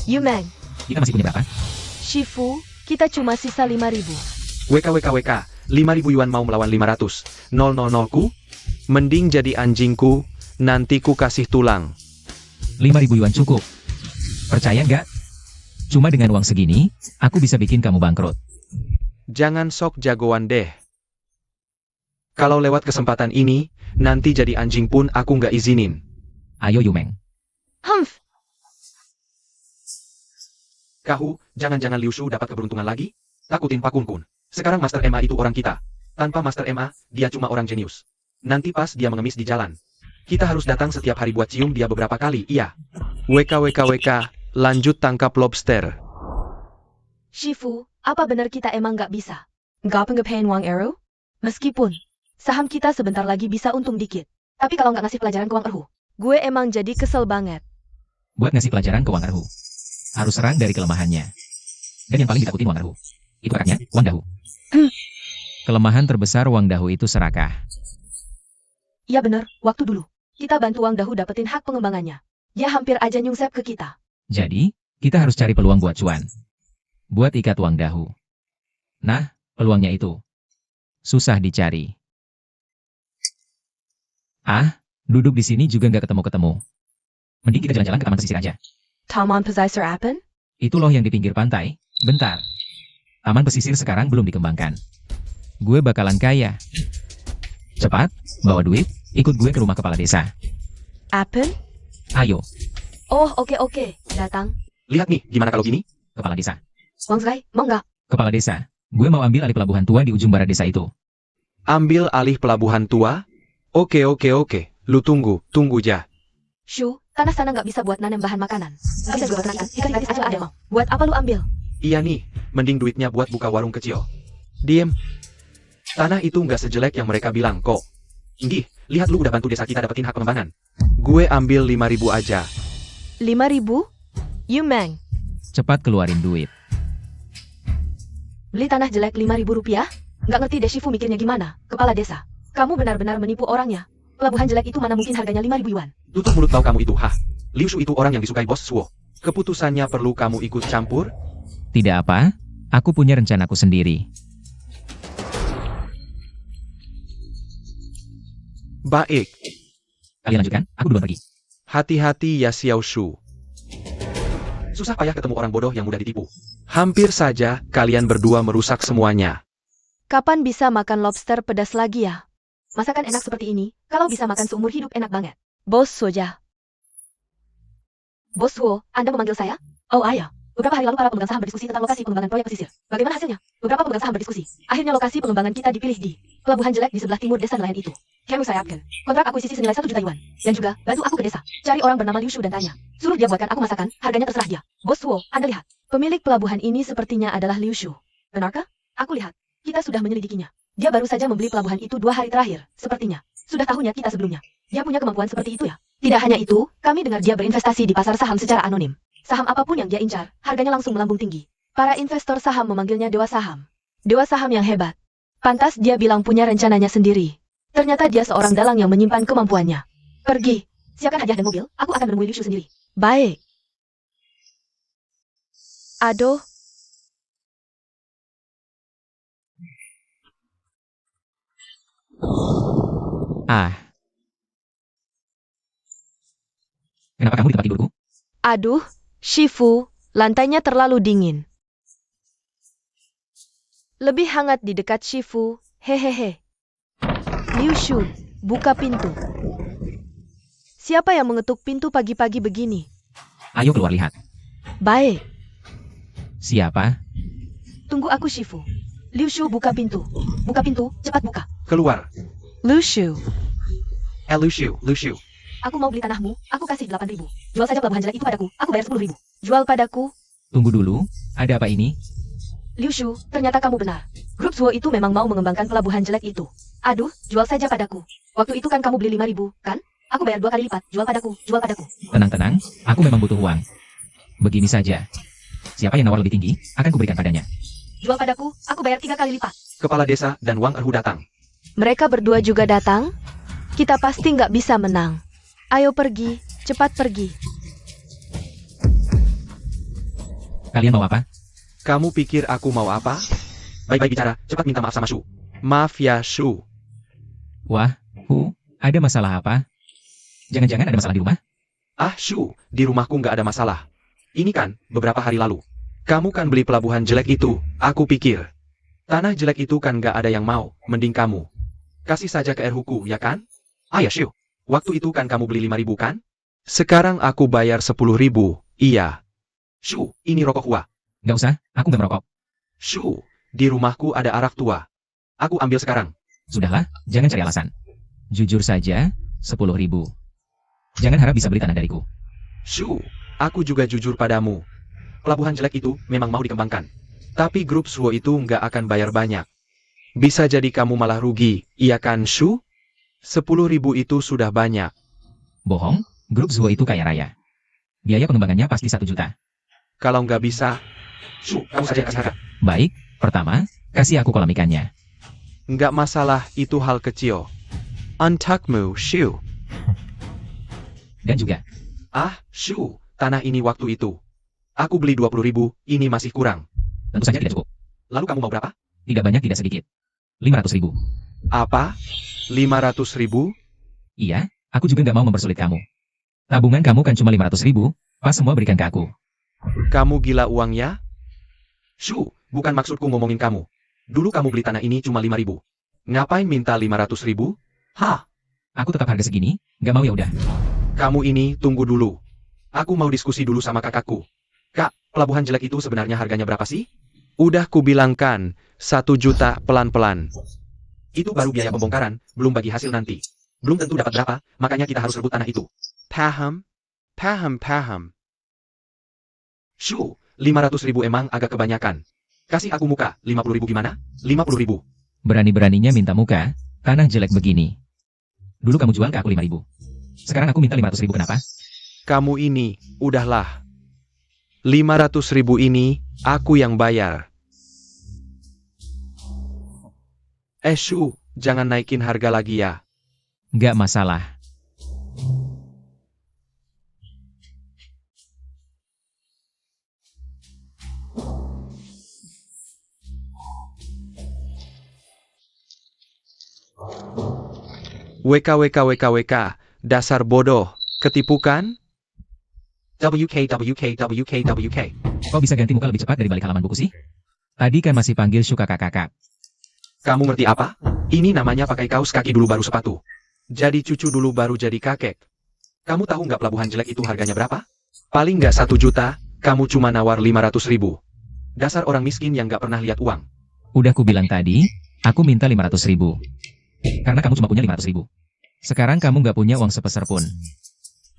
Yumeng, Kita masih punya berapa? Shifu, kita cuma sisa 5.000. WKWKWK, 5.000 yuan mau melawan 500. 000 ku? Mending jadi anjingku, nanti ku kasih tulang. 5.000 yuan cukup. Percaya nggak? Cuma dengan uang segini, aku bisa bikin kamu bangkrut. Jangan sok jagoan deh. Kalau lewat kesempatan ini, nanti jadi anjing pun aku nggak izinin. Ayo Yumeng. Humph, Kahu, jangan-jangan Liu Shu dapat keberuntungan lagi? Takutin Pak Kun Kun. Sekarang Master MA itu orang kita. Tanpa Master MA, dia cuma orang jenius. Nanti pas dia mengemis di jalan. Kita harus datang setiap hari buat cium dia beberapa kali, iya. WKWKWK, lanjut tangkap lobster. Shifu, apa benar kita emang nggak bisa? Nggak pengepain uang Arrow? Meskipun saham kita sebentar lagi bisa untung dikit. Tapi kalau nggak ngasih pelajaran ke Wang Erhu, gue emang jadi kesel banget. Buat ngasih pelajaran ke Wang Erhu, harus serang dari kelemahannya. Dan yang paling ditakutin Wang Erhu, itu kakaknya, Wang Dahu. Kelemahan terbesar Wang Dahu itu serakah. Iya bener, waktu dulu. Kita bantu Wang Dahu dapetin hak pengembangannya. Dia hampir aja nyungsep ke kita. Jadi, kita harus cari peluang buat cuan. Buat ikat Wang Dahu. Nah, peluangnya itu susah dicari. Ah, duduk di sini juga nggak ketemu-ketemu. Mending kita jalan-jalan ke taman pesisir aja. Taman Pesisir Apen? Itu loh yang di pinggir pantai. Bentar. Taman pesisir sekarang belum dikembangkan. Gue bakalan kaya. Cepat, bawa duit, ikut gue ke rumah kepala desa. Apen? Ayo, Oh oke, datang. Lihat nih, gimana kalau gini? kepala desa. Wang Zai, mau nggak? Kepala desa, gue mau ambil alih pelabuhan tua di ujung barat desa itu. Ambil alih pelabuhan tua? Oke. Lu tunggu ja. Shu, tanah sana nggak bisa buat nanam bahan makanan. Nggak bisa buat ikan gratis aja ada mau. Buat apa lu ambil? Iya nih, mending duitnya buat buka warung kecil. Diem. Tanah itu nggak sejelek yang mereka bilang kok. Inggih, lihat lu udah bantu desa kita dapetin hak pengembangan. Gue ambil 5.000 aja. 5.000? Yumeng, Cepat keluarin duit. beli tanah jelek 5.000 rupiah? Nggak ngerti deh Shifu mikirnya gimana, kepala desa. Kamu benar-benar menipu orangnya. Pelabuhan jelek itu mana mungkin harganya 5.000 yuan. Tutup mulut kau kamu itu, hah? Liu Shu itu orang yang disukai bos Suo. Keputusannya perlu kamu ikut campur? Tidak apa, aku punya rencanaku sendiri. Baik. Kalian lanjutkan, aku duluan pergi. Hati-hati ya Xiao Shu. Susah payah ketemu orang bodoh yang mudah ditipu. Hampir saja kalian berdua merusak semuanya. Kapan bisa makan lobster pedas lagi ya? Masakan enak seperti ini, kalau bisa makan seumur hidup enak banget. Bos Soja. Bos Suo, Anda memanggil saya? Oh ayah. Beberapa hari lalu para pemegang saham berdiskusi tentang lokasi pengembangan proyek pesisir. Bagaimana hasilnya? Beberapa pemegang saham berdiskusi. Akhirnya lokasi pengembangan kita dipilih di pelabuhan jelek di sebelah timur desa nelayan itu. Kamu saya Apken. Kontrak akuisisi senilai 1 juta yuan. Dan juga, bantu aku ke desa. Cari orang bernama Liu Shu dan tanya. Suruh dia buatkan aku masakan, harganya terserah dia. Bos Suo, Anda lihat. Pemilik pelabuhan ini sepertinya adalah Liu Shu. Benarkah? Aku lihat. Kita sudah menyelidikinya. Dia baru saja membeli pelabuhan itu 2 hari terakhir. Sepertinya. Sudah tahunya kita sebelumnya. Dia punya kemampuan seperti itu ya? Tidak hanya itu, kami dengar dia berinvestasi di pasar saham secara anonim. Saham apapun yang dia incar, harganya langsung melambung tinggi. Para investor saham memanggilnya Dewa Saham. Dewa Saham yang hebat. Pantas dia bilang punya rencananya sendiri. Ternyata dia seorang dalang yang menyimpan kemampuannya. Pergi. Siapkan hadiah dan mobil, aku akan menemui Liu Shu sendiri. Baik. Aduh. Ah. Kenapa kamu di tempat tidurku? Aduh, Shifu, lantainya terlalu dingin. Lebih hangat di dekat Shifu, hehehe. Liu Shu, buka pintu. Siapa yang mengetuk pintu pagi-pagi begini? Ayo keluar lihat. Baik, Siapa? tunggu aku Shifu. Liu Shu buka pintu. Buka pintu, cepat buka. Keluar. Liu Shu, Liu Shu. aku mau beli tanahmu, aku kasih 8.000. Jual saja pelabuhan jelek itu padaku, aku bayar 10.000. Jual padaku. Tunggu dulu, ada apa ini? Liu Shu, ternyata kamu benar. Grup Suo itu memang mau mengembangkan pelabuhan jelek itu. Aduh, jual saja padaku. Waktu itu kan kamu beli 5.000, kan? Aku bayar 2 kali lipat. Jual padaku, jual padaku. Tenang-tenang, aku memang butuh uang. Begini saja. Siapa yang nawar lebih tinggi, akan kuberikan padanya. Jual padaku, aku bayar 3 kali lipat. Kepala desa dan Wang Erhu datang. Mereka berdua juga datang? Kita pasti nggak bisa menang. Ayo pergi, cepat pergi. Kalian mau apa? Kamu pikir aku mau apa? Baik-baik bicara, cepat minta maaf sama Shu. Maaf ya, Shu. Wah, ada masalah apa? Jangan-jangan ada masalah di rumah? Ah, Shu, di rumahku nggak ada masalah. Ini kan, beberapa hari lalu. Kamu kan beli pelabuhan jelek itu, aku pikir. Tanah jelek itu kan nggak ada yang mau, mending kamu. Kasih saja ke Erhuku, ya kan? Ah ya, Shu. Waktu itu kan kamu beli 5.000 kan? Sekarang aku bayar 10.000, iya. Shu, ini rokok Hua. Nggak usah, aku nggak merokok. Shu, di rumahku ada arak tua. Aku ambil sekarang. Sudahlah, jangan cari alasan. Jujur saja, 10.000. Jangan harap bisa beli tanah dariku. Shu, aku juga jujur padamu. Pelabuhan jelek itu memang mau dikembangkan. Tapi grup Suo itu nggak akan bayar banyak. Bisa jadi kamu malah rugi, iya kan Shu? 10.000 itu sudah banyak. Bohong, grup Zuo itu kaya raya. Biaya pengembangannya pasti 1 juta. Kalau nggak bisa, Shu, kamu saja yang kasih harga. Baik, pertama, kasih aku kolam ikannya. Nggak masalah, itu hal kecil. Untukmu, Shu. Dan juga, Ah, Shu, tanah ini waktu itu. Aku beli 20.000, ini masih kurang. tentu saja tidak cukup. Lalu kamu mau berapa? Tidak banyak tidak sedikit. 500.000. Apa? 500.000? Iya, aku juga nggak mau mempersulit kamu. Tabungan kamu kan cuma 500.000, pas semua berikan ke aku. Kamu gila uangnya? Shu, bukan maksudku ngomongin kamu. Dulu kamu beli tanah ini cuma 5.000. Ngapain minta 500.000? Hah? Aku tetap harga segini, nggak mau ya udah. Kamu ini tunggu dulu. Aku mau diskusi dulu sama kakakku. Kak, pelabuhan jelek itu sebenarnya harganya berapa sih? Udah kubilangkan, 1 juta pelan-pelan. Itu baru biaya pembongkaran, belum bagi hasil nanti. Belum tentu dapat berapa, makanya kita harus rebut tanah itu. Paham? Paham. Shu, 500.000 emang agak kebanyakan. Kasih aku muka, 50.000 gimana? 50.000. Berani-beraninya minta muka, tanah jelek begini. Dulu kamu jual ke aku 5.000. Sekarang aku minta 500.000 kenapa? Kamu ini, udahlah. 500.000 ini, aku yang bayar. Shu, jangan naikin harga lagi ya. Nggak masalah. WK, dasar bodoh, ketipu kan? WK. Kok bisa ganti muka lebih cepat dari balik halaman buku sih? Tadi kan masih panggil Shu kakak-kakak. Kamu ngerti apa? Ini namanya pakai kaos kaki dulu baru sepatu. Jadi cucu dulu baru jadi kakek. Kamu tahu nggak pelabuhan jelek itu harganya berapa? Paling nggak 1 juta, kamu cuma nawar 500.000. Dasar orang miskin yang nggak pernah lihat uang. Udah ku bilang tadi, aku minta 500.000. Karena kamu cuma punya 500.000. Sekarang kamu nggak punya uang sepeser pun.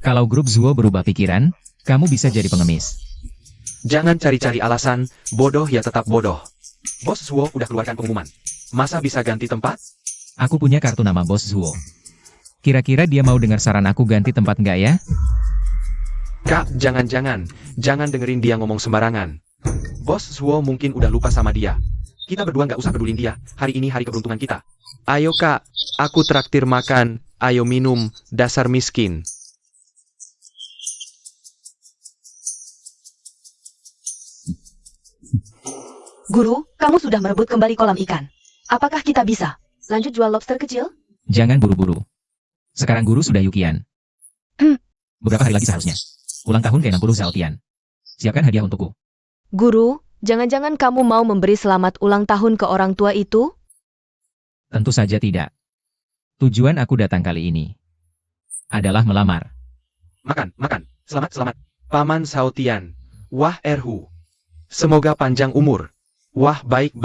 Kalau grup Zuo berubah pikiran, kamu bisa jadi pengemis. Jangan cari-cari alasan, bodoh ya tetap bodoh. Bos Zuo udah keluarkan pengumuman. Masa bisa ganti tempat? Aku punya kartu nama bos Zuo. Kira-kira dia mau dengar saran aku ganti tempat nggak ya? Kak, jangan dengerin dia ngomong sembarangan. Bos Zuo mungkin udah lupa sama dia. Kita berdua nggak usah pedulin dia, hari ini hari keberuntungan kita. Ayo kak, aku traktir makan, ayo minum, dasar miskin. Guru, kamu sudah merebut kembali kolam ikan. Apakah kita bisa lanjut jual lobster kecil? Jangan buru-buru. Sekarang guru sudah Yukian. Beberapa hari lagi seharusnya. Ulang tahun ke-60 Zhaotian. Siapkan hadiah untukku. Guru, jangan-jangan kamu mau memberi selamat ulang tahun ke orang tua itu? Tentu saja tidak. Tujuan aku datang kali ini adalah melamar. Makan. Selamat. Paman Zhaotian. Wah Erhu. Semoga panjang umur. Wah baik.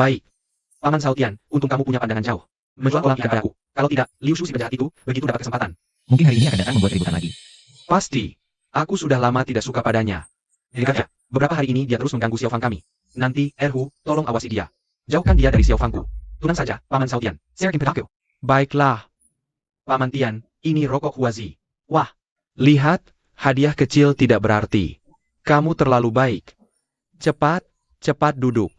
Paman Zhaotian, untung kamu punya pandangan jauh. Menjual kolam ikan padaku. Kalau tidak, Liu Shu si penjahat itu, begitu dapat kesempatan. Mungkin hari ini akan datang membuat keributan lagi. Pasti. Aku sudah lama tidak suka padanya. Dengarnya, beberapa hari ini dia terus mengganggu Xiaofang kami. Nanti, Erhu, tolong awasi dia. Jauhkan dia dari Xiaofangku. Tunang saja, Paman Zhaotian. Serkin Pedakyo. Baiklah. Paman Tian, ini rokok Huazi. Wah. Lihat, hadiah kecil tidak berarti. Kamu terlalu baik. Cepat duduk.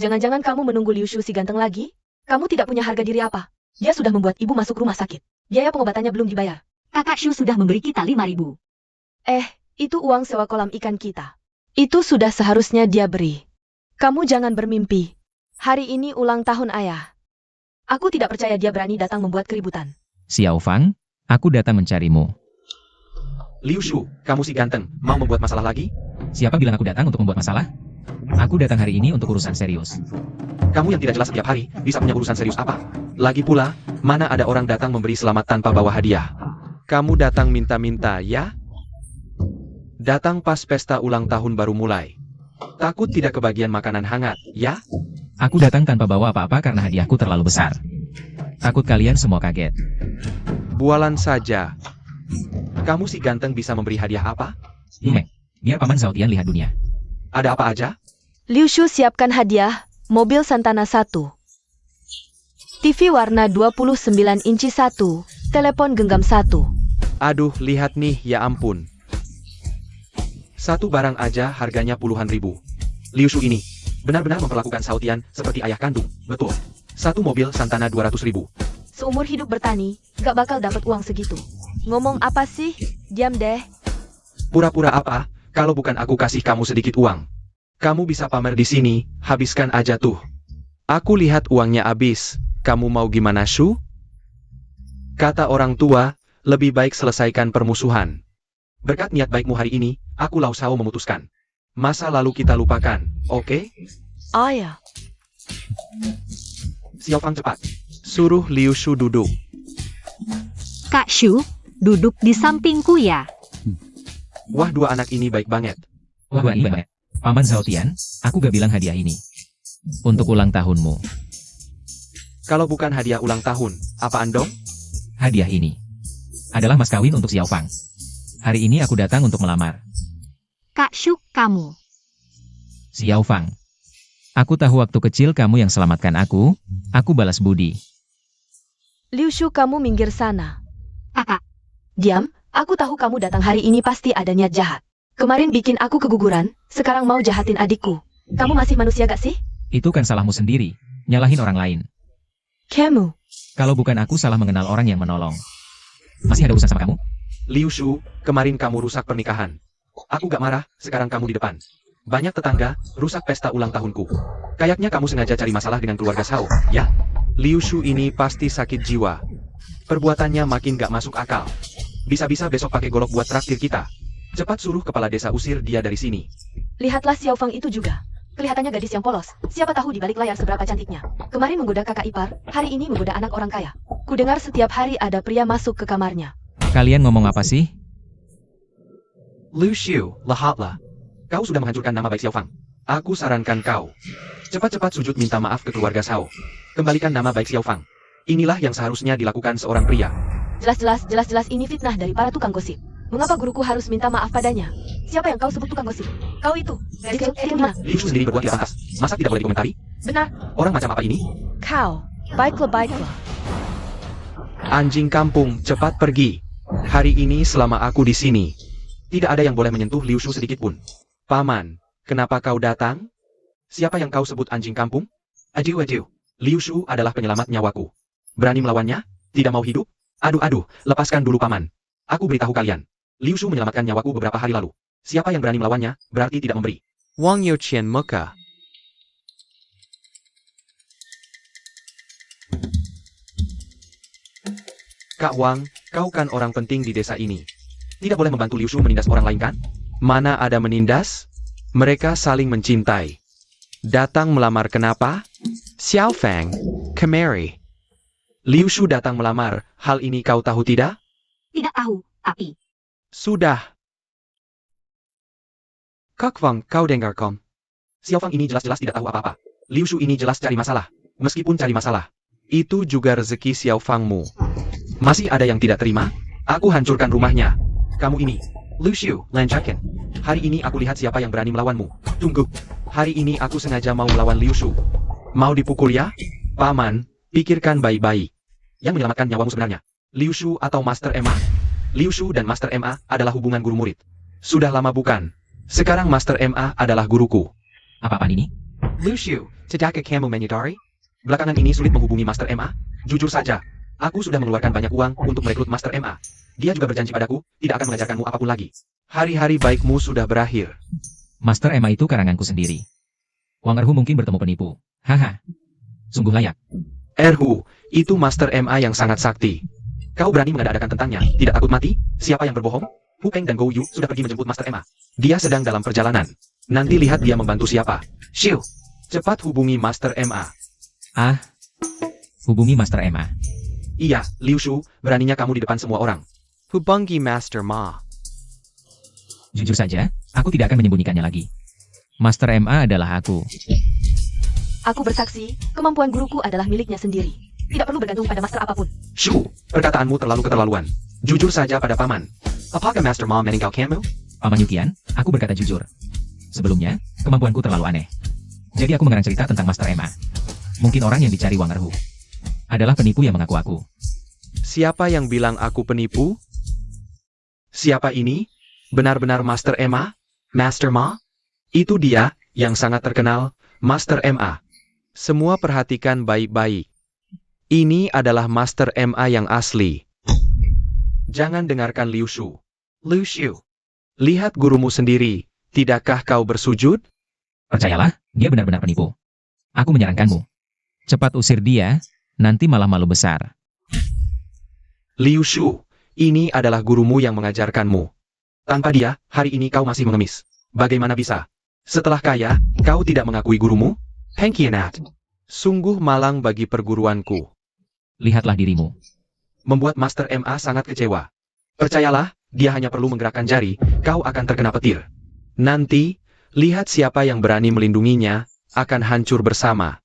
Jangan-jangan kamu menunggu Liu Shu si ganteng lagi? Kamu tidak punya harga diri apa? Dia sudah membuat ibu masuk rumah sakit. Biaya pengobatannya belum dibayar. Kakak Shu sudah memberi kita 5.000. Itu uang sewa kolam ikan kita. Itu sudah seharusnya dia beri. Kamu jangan bermimpi. Hari ini ulang tahun ayah. Aku tidak percaya dia berani datang membuat keributan. Xiao Fang, aku datang mencarimu. Liu Shu, kamu si ganteng, mau membuat masalah lagi? Siapa bilang aku datang untuk membuat masalah? Aku datang hari ini untuk urusan serius. Kamu yang tidak jelas setiap hari, bisa punya urusan serius apa? Lagi pula, mana ada orang datang memberi selamat tanpa bawa hadiah? Kamu datang minta-minta, ya? Datang pas pesta ulang tahun baru mulai. Takut tidak kebagian makanan hangat, ya? Aku datang tanpa bawa apa-apa karena hadiahku terlalu besar. Takut kalian semua kaget. Bualan saja. Kamu si ganteng bisa memberi hadiah apa? Biar Paman Zhao Tian lihat dunia. Ada apa aja? Liu Shu siapkan hadiah, mobil Santana 1. TV warna 29 inci 1, telepon genggam 1. Aduh, lihat nih, ya ampun. Satu barang aja harganya puluhan ribu. Liu Shu ini benar-benar memperlakukan Zhao Tian seperti ayah kandung, betul. Satu mobil Santana 200 ribu. Seumur hidup bertani, gak bakal dapat uang segitu. Ngomong apa sih? Diam deh. Pura-pura apa? Kalau bukan aku kasih kamu sedikit uang. Kamu bisa pamer di sini, habiskan aja tuh. Aku lihat uangnya habis. Kamu mau gimana, Shu? Kata orang tua, lebih baik selesaikan permusuhan. Berkat niat baikmu hari ini, aku Lao Shao memutuskan. Masa lalu kita lupakan, oke? Ayah. Xiao Fang cepat. Suruh Liu Shu duduk. Kak Shu, duduk di sampingku ya. Wah, dua anak ini baik banget. Wah, ini banget. Paman Zhao Tian, aku gak bilang hadiah ini. Untuk ulang tahunmu. Kalau bukan hadiah ulang tahun, apaan dong? Hadiah ini adalah mas kawin untuk Xiao Fang. Hari ini aku datang untuk melamar. Kak Shu, kamu. Xiao Fang. Aku tahu waktu kecil kamu yang selamatkan aku balas budi. Liu Shu, kamu minggir sana. Kakak, Diam, aku tahu kamu datang hari ini pasti ada niat jahat. Kemarin bikin aku keguguran, sekarang mau jahatin adikku. Kamu masih manusia gak sih? Itu kan salahmu sendiri, nyalahin orang lain. Kamu. Kalau bukan aku salah mengenal orang yang menolong. Masih ada urusan sama kamu? Liu Shu, kemarin kamu rusak pernikahan. Aku gak marah, sekarang kamu di depan. Banyak tetangga, rusak pesta ulang tahunku. Kayaknya kamu sengaja cari masalah dengan keluarga Shao, ya? Liu Shu ini pasti sakit jiwa. Perbuatannya makin gak masuk akal. Bisa-bisa besok pakai golok buat traktir kita. Cepat suruh kepala desa usir dia dari sini. Lihatlah Xiao Fang itu juga. Kelihatannya gadis yang polos. Siapa tahu di balik layar seberapa cantiknya. Kemarin menggoda kakak ipar, hari ini menggoda anak orang kaya. Kudengar setiap hari ada pria masuk ke kamarnya. Kalian ngomong apa sih? Liu Shu, lihatlah. Kau sudah menghancurkan nama baik Xiao Fang. Aku sarankan kau. Cepat-cepat sujud minta maaf ke keluarga Shao. Kembalikan nama baik Xiao Fang. Inilah yang seharusnya dilakukan seorang pria. Jelas-jelas ini fitnah dari para tukang gosip. Mengapa guruku harus minta maaf padanya? Siapa yang kau sebut tukang gosip? Kau itu. Liu Shu sendiri berbuat tidak pantas. Masa tidak boleh dikomentari? Benar. Orang macam apa ini? Kau. Baiklah. Anjing kampung, cepat pergi. Hari ini selama aku di sini, tidak ada yang boleh menyentuh Liu Shu sedikit pun. Paman, kenapa kau datang? Siapa yang kau sebut anjing kampung? Ajiu. Liu Shu adalah penyelamat nyawaku. Berani melawannya? Tidak mau hidup? Aduh, lepaskan dulu paman. Aku beritahu kalian. Liu Shu menyelamatkan nyawaku beberapa hari lalu. Siapa yang berani melawannya, berarti tidak memberi. Wang Youqian Meka. Kak Wang, kau kan orang penting di desa ini. Tidak boleh membantu Liu Shu menindas orang lain kan? Mana ada menindas? Mereka saling mencintai. Datang melamar kenapa? Xiao Fang, kemari. Liu Shu datang melamar, hal ini kau tahu tidak? tidak tahu, tapi. Sudah. Kak Wang, kau dengarkan. Xiao Fang ini jelas-jelas tidak tahu apa-apa. Liu Shu ini jelas cari masalah. Meskipun cari masalah, itu juga rezeki Xiao Fangmu. Masih ada yang tidak terima? Aku hancurkan rumahnya. Kamu ini, Liu Shu, lancarkan. Hari ini aku lihat siapa yang berani melawanmu. Tunggu. Hari ini aku sengaja mau melawan Liu Shu. Mau dipukul ya? Paman, pikirkan baik-baik. Yang menyelamatkan nyawamu sebenarnya, Liu Shu atau Master Emma? Liu Shu dan Master Emma adalah hubungan guru murid. Sudah lama bukan? Sekarang Master Emma adalah guruku. Apa-apaan ini? Liu Shu, tidakkah kamu menyadari? Belakangan ini sulit menghubungi Master MA? Jujur saja, aku sudah mengeluarkan banyak uang untuk merekrut Master MA. Dia juga berjanji padaku, tidak akan mengajarkanmu apapun lagi. Hari-hari baikmu sudah berakhir. Master MA itu karanganku sendiri. Wang Erhu mungkin bertemu penipu. Haha. Sungguh layak. Erhu, itu Master MA yang sangat sakti. Kau berani mengada-adakan tentangnya, tidak takut mati? Siapa yang berbohong? Hu Peng dan Gou Yu sudah pergi menjemput Master MA. Dia sedang dalam perjalanan. Nanti lihat dia membantu siapa. Shiu, cepat hubungi Master MA. Ah. Hubungi Master MA. Iya, Liu Shu, beraninya kamu di depan semua orang. Hubungi Master Ma. Jujur saja, aku tidak akan menyembunyikannya lagi. Master MA adalah aku. Aku bersaksi, kemampuan guruku adalah miliknya sendiri. Tidak perlu bergantung pada master apapun. Shu, perkataanmu terlalu keterlaluan. Jujur saja pada paman. Apakah Master Ma meninggalkanmu? Paman Yukian, aku berkata jujur. Sebelumnya, kemampuanku terlalu aneh. Jadi aku mengarang cerita tentang Master MA. Mungkin orang yang dicari Wang Erhu adalah penipu yang mengaku aku. Siapa yang bilang aku penipu? Siapa ini? Benar-benar Master MA? Master Ma? Itu dia, yang sangat terkenal, Master MA. Semua perhatikan baik-baik. Ini adalah Master MA yang asli. Jangan dengarkan Liu Shu. Liu Shu, lihat gurumu sendiri. Tidakkah kau bersujud? Percayalah, dia benar-benar penipu. Aku menyarankanmu. Cepat usir dia, nanti malah malu besar. Liu Shu, ini adalah gurumu yang mengajarkanmu. Tanpa dia, hari ini kau masih mengemis. Bagaimana bisa? Setelah kaya, kau tidak mengakui gurumu? Pengkhianat. Sungguh malang bagi perguruanku. Lihatlah dirimu. Membuat Master MA sangat kecewa. Percayalah, dia hanya perlu menggerakkan jari, kau akan terkena petir. Nanti, lihat siapa yang berani melindunginya, akan hancur bersama.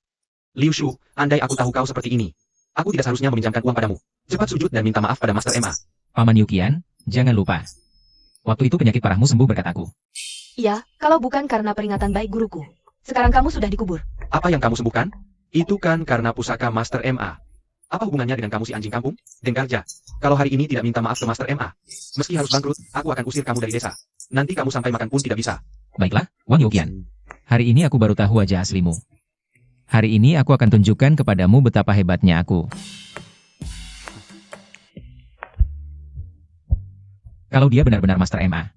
Liu Shu, andai aku tahu kau seperti ini, aku tidak seharusnya meminjamkan uang padamu. Cepat sujud dan minta maaf pada Master MA. Paman Yukian, jangan lupa. Waktu itu penyakit parahmu sembuh berkat aku. Iya, kalau bukan karena peringatan baik guruku. Sekarang kamu sudah dikubur. Apa yang kamu sembuhkan? Itu kan karena pusaka Master MA. Apa hubungannya dengan kamu si anjing kampung? Dengarja, kalau hari ini tidak minta maaf ke Master MA, meski harus bangkrut, aku akan usir kamu dari desa. Nanti kamu sampai makan pun tidak bisa. Baiklah, Wang Yukian. Hari ini aku baru tahu wajah aslimu. Hari ini aku akan tunjukkan kepadamu betapa hebatnya aku. Kalau dia benar-benar Master MA,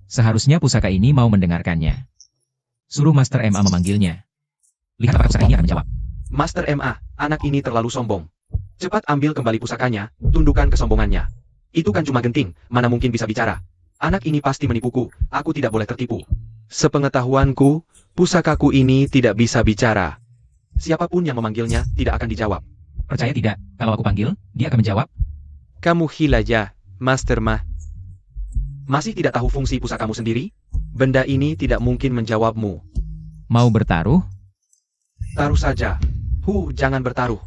seharusnya pusaka ini mau mendengarkannya. Suruh Master MA memanggilnya. Lihat apakah pusaka ini akan menjawab. Master MA, anak ini terlalu sombong. Cepat ambil kembali pusakanya, tundukkan kesombongannya. Itu kan cuma genting, mana mungkin bisa bicara. Anak ini pasti menipuku, aku tidak boleh tertipu. Sepengetahuanku, pusakaku ini tidak bisa bicara. Siapapun yang memanggilnya, tidak akan dijawab. Percaya tidak, kalau aku panggil, dia akan menjawab. Kamu hilaja, Master Ma. Masih tidak tahu fungsi pusakamu sendiri? Benda ini tidak mungkin menjawabmu. Mau bertaruh? Taruh saja. Jangan bertaruh.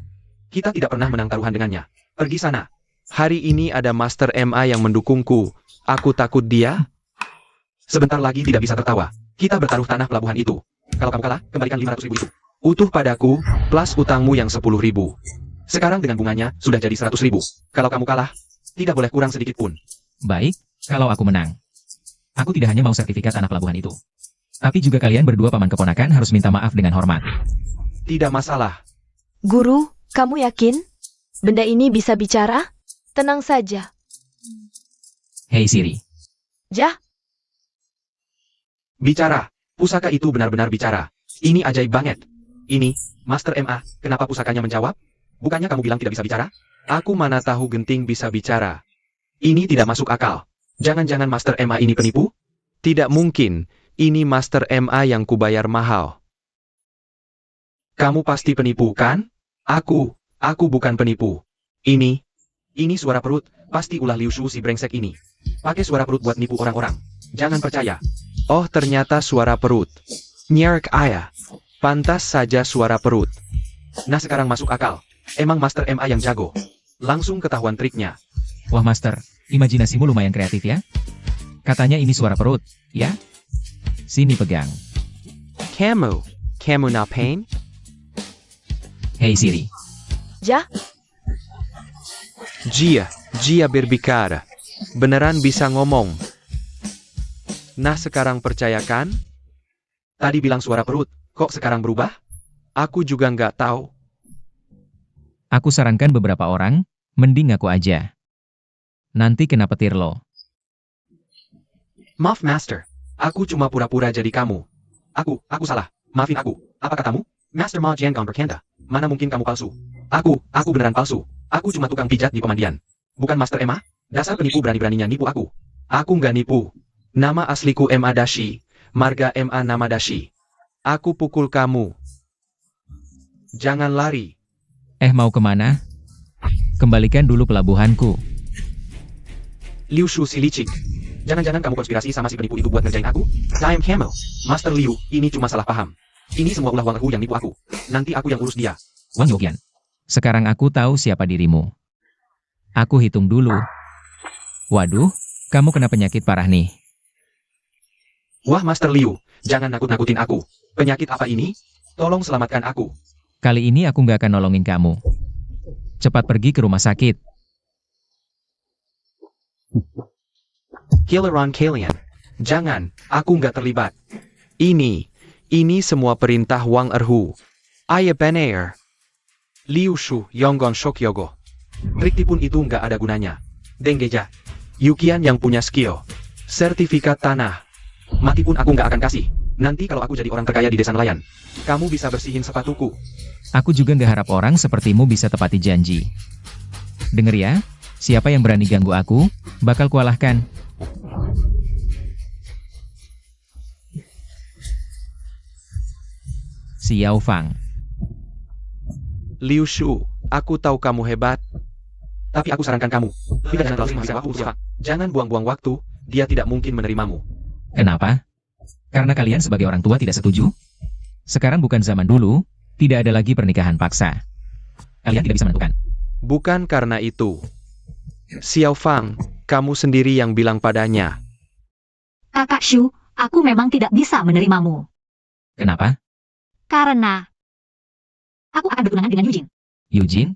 Kita tidak pernah menang taruhan dengannya. Pergi sana. Hari ini ada Master MA yang mendukungku. Aku takut dia. Sebentar lagi tidak bisa tertawa. Kita bertaruh tanah pelabuhan itu. Kalau kamu kalah, kembalikan 500.000 itu. Utuh padaku, plus utangmu yang 10.000. Sekarang dengan bunganya, sudah jadi 100.000. Kalau kamu kalah, tidak boleh kurang sedikit pun. Baik, kalau aku menang. Aku tidak hanya mau sertifikat tanah pelabuhan itu. Tapi juga kalian berdua paman keponakan harus minta maaf dengan hormat. Tidak masalah. Guru, kamu yakin? Benda ini bisa bicara? Tenang saja. Hei Siri. Jah, Bicara. Pusaka itu benar-benar bicara. Ini ajaib banget. Ini, Master MA, kenapa pusakanya menjawab? Bukannya kamu bilang tidak bisa bicara? Aku mana tahu genting bisa bicara. Ini tidak masuk akal. Jangan-jangan Master MA ini penipu? Tidak mungkin. Ini Master MA yang kubayar mahal. Kamu pasti penipu, kan? Aku bukan penipu. Ini suara perut, pasti ulah Liu Shu si brengsek ini. Pakai suara perut buat nipu orang-orang. Jangan percaya. Oh, ternyata suara perut. Nyerk ayah. Pantas saja suara perut. Nah, sekarang masuk akal. Emang Master MA yang jago. Langsung ketahuan triknya. Wah Master, imajinasimu lumayan kreatif ya. Katanya ini suara perut, ya? Sini pegang. Kamu na pain? Hei Siri. Jah, Jia berbicara. Beneran bisa ngomong. Nah, sekarang percayakan? Tadi bilang suara perut. Kok sekarang berubah? Aku juga nggak tahu. Aku sarankan beberapa orang, mending ngaku aja. Nanti kena petir lo. Maaf, Master. Aku cuma pura-pura jadi kamu. Aku salah. Maafin aku. Apa katamu? Master Ma Jiangang berkata. Mana mungkin kamu palsu? Aku beneran palsu. Aku cuma tukang pijat di pemandian. Bukan Master Emma? Dasar penipu berani-beraninya nipu aku. Aku nggak nipu. Nama asliku Emma Dashi. Marga Emma nama Dashi. Aku pukul kamu. Jangan lari. Mau kemana? Kembalikan dulu pelabuhanku. Liu Shu si licik. Jangan-jangan kamu konspirasi sama si penipu itu buat ngerjain aku? Time Camel. Master Liu, ini cuma salah paham. Ini semua ulah Wang Erhu yang nipu aku. Nanti aku yang urus dia. Wang Youqian. Sekarang aku tahu siapa dirimu. Aku hitung dulu. Waduh, kamu kena penyakit parah nih. Wah, Master Liu, jangan nakut-nakutin aku. Penyakit apa ini? Tolong selamatkan aku. Kali ini aku nggak akan nolongin kamu. Cepat pergi ke rumah sakit. Hilaron Kalian. Jangan, aku nggak terlibat. Ini semua perintah Wang Erhu. Ayah benar. Liu Shu, Yonggon Shokyogo. Trik tipun itu nggak ada gunanya. Denggeja. Yukian yang punya skill. Sertifikat tanah. Mati pun aku nggak akan kasih. Nanti kalau aku jadi orang terkaya di desa nelayan, kamu bisa bersihin sepatuku. Aku juga nggak harap orang sepertimu bisa tepati janji. Dengar ya, siapa yang berani ganggu aku, bakal kualahkan. Xiao Fang. Liu Shu, aku tahu kamu hebat. Tapi aku sarankan kamu, tidak jangan terlalu menghabiskan waktu untuk jangan buang-buang waktu, dia tidak mungkin menerimamu. Kenapa? Karena kalian sebagai orang tua tidak setuju? Sekarang bukan zaman dulu, tidak ada lagi pernikahan paksa. Kalian tidak bisa menentukan. Bukan karena itu. Xiao Fang, kamu sendiri yang bilang padanya. Kakak Shu, aku memang tidak bisa menerimamu. Kenapa? Karena aku akan bertunangan dengan Eugene. Eugene?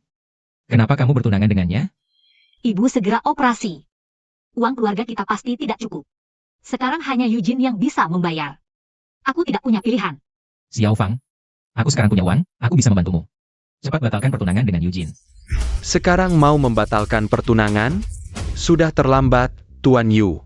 Kenapa kamu bertunangan dengannya? Ibu segera operasi. Uang keluarga kita pasti tidak cukup. Sekarang hanya Eugene yang bisa membayar. Aku tidak punya pilihan. Xiao Fang, aku sekarang punya uang, aku bisa membantumu. Cepat batalkan pertunangan dengan Eugene. Sekarang mau membatalkan pertunangan? Sudah terlambat, Tuan Yu.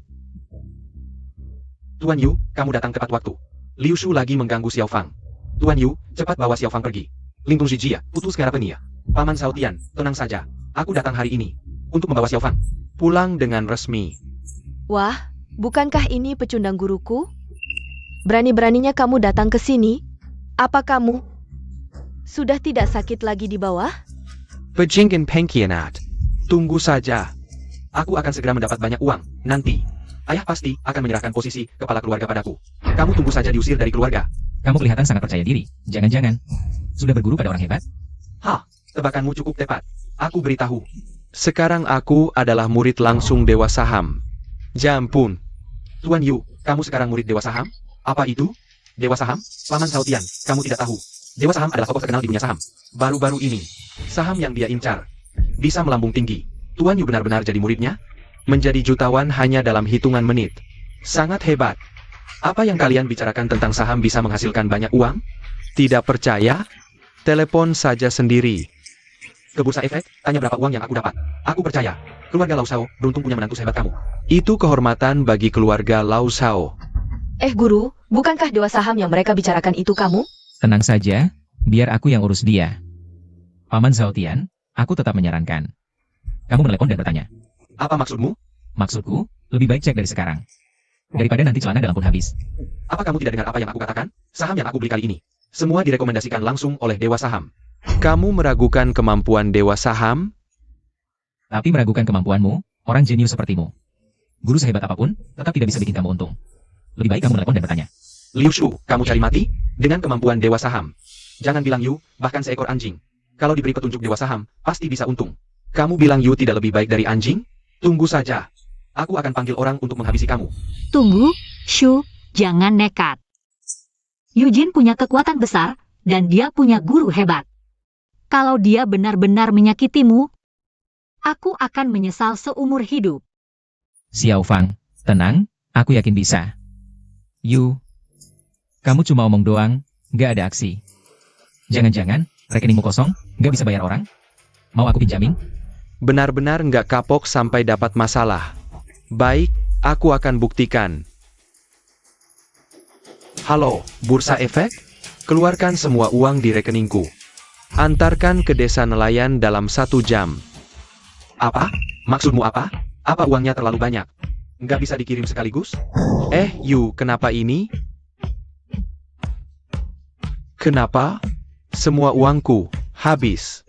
Tuan Yu, kamu datang tepat waktu. Liu Shu lagi mengganggu Xiao Fang. Tuan Yu, cepat bawa Xiao Fang pergi. Lingtung Zijia, putus Karapenia. Paman Sao Tian, tenang saja. Aku datang hari ini untuk membawa Xiao Fang Pulang dengan resmi. Wah, bukankah ini pecundang guruku? Berani-beraninya kamu datang ke sini? Apa kamu sudah tidak sakit lagi di bawah? Bajingan pengkhianat. Tunggu saja. Aku akan segera mendapat banyak uang. Nanti, ayah pasti akan menyerahkan posisi kepala keluarga padaku. Kamu tunggu saja diusir dari keluarga. Kamu kelihatan sangat percaya diri. Jangan-jangan sudah berguru pada orang hebat? Hah, tebakanmu cukup tepat. Aku beritahu. Sekarang aku adalah murid langsung Dewa Saham. Jampun. Tuan Yu, kamu sekarang murid Dewa Saham? Apa itu? Dewa Saham? Paman Sao Tian, kamu tidak tahu. Dewa Saham adalah tokoh terkenal di dunia saham. Baru-baru ini, saham yang dia incar bisa melambung tinggi. Tuan Yu benar-benar jadi muridnya? Menjadi jutawan hanya dalam hitungan menit. Sangat hebat. Apa yang kalian bicarakan tentang saham bisa menghasilkan banyak uang? Tidak percaya? Telepon saja sendiri. Ke Bursa Efek, tanya berapa uang yang aku dapat. Aku percaya. Keluarga Lau Shao beruntung punya menantu sehebat kamu. Itu kehormatan bagi keluarga Lau Shao. Guru, bukankah dewa saham yang mereka bicarakan itu kamu? Tenang saja, biar aku yang urus dia. Paman Zhao Tian, aku tetap menyarankan. Kamu menelepon dan bertanya. Apa maksudmu? Maksudku, lebih baik cek dari sekarang. Daripada nanti celana dalam pun habis. Apa kamu tidak dengar apa yang aku katakan? Saham yang aku beli kali ini, semua direkomendasikan langsung oleh Dewa Saham. Kamu meragukan kemampuan Dewa Saham? Tapi meragukan kemampuanmu, orang jenius sepertimu. Guru sehebat apapun, tetap tidak bisa bikin kamu untung. Lebih baik kamu menelepon dan bertanya. Liu Shu, kamu cari mati? Dengan kemampuan Dewa Saham. Jangan bilang Yu, bahkan seekor anjing. Kalau diberi petunjuk Dewa Saham, pasti bisa untung. Kamu bilang Yu tidak lebih baik dari anjing? Tunggu saja. Aku akan panggil orang untuk menghabisi kamu. Tunggu, Shu, jangan nekat. Eugene punya kekuatan besar, dan dia punya guru hebat. Kalau dia benar-benar menyakitimu, aku akan menyesal seumur hidup. Xiao Fang, tenang, aku yakin bisa. Yu, kamu cuma omong doang, Nggak ada aksi. Jangan-jangan, rekeningmu kosong, nggak bisa bayar orang? Mau aku pinjamin? Benar-benar nggak kapok sampai dapat masalah. Baik, aku akan buktikan. Halo, Bursa Efek? Keluarkan semua uang di rekeningku. Antarkan ke desa nelayan dalam 1 jam. Apa? Maksudmu apa? Apa uangnya terlalu banyak? Nggak bisa dikirim sekaligus? Kenapa ini? Kenapa? Semua uangku habis.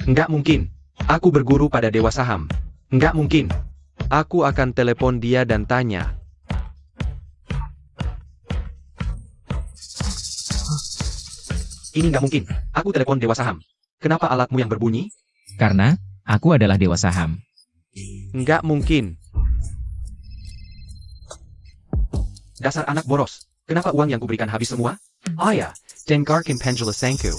Nggak mungkin. Aku berguru pada Dewa Saham. Nggak mungkin. Aku akan telepon dia dan tanya. Ini nggak mungkin. Aku telepon Dewa Saham. Kenapa alatmu yang berbunyi? Karena, aku adalah dewa saham. Nggak mungkin. Dasar anak boros. Kenapa uang yang kuberikan habis semua? Oh ya, Dengar Kim Pendula Sangku.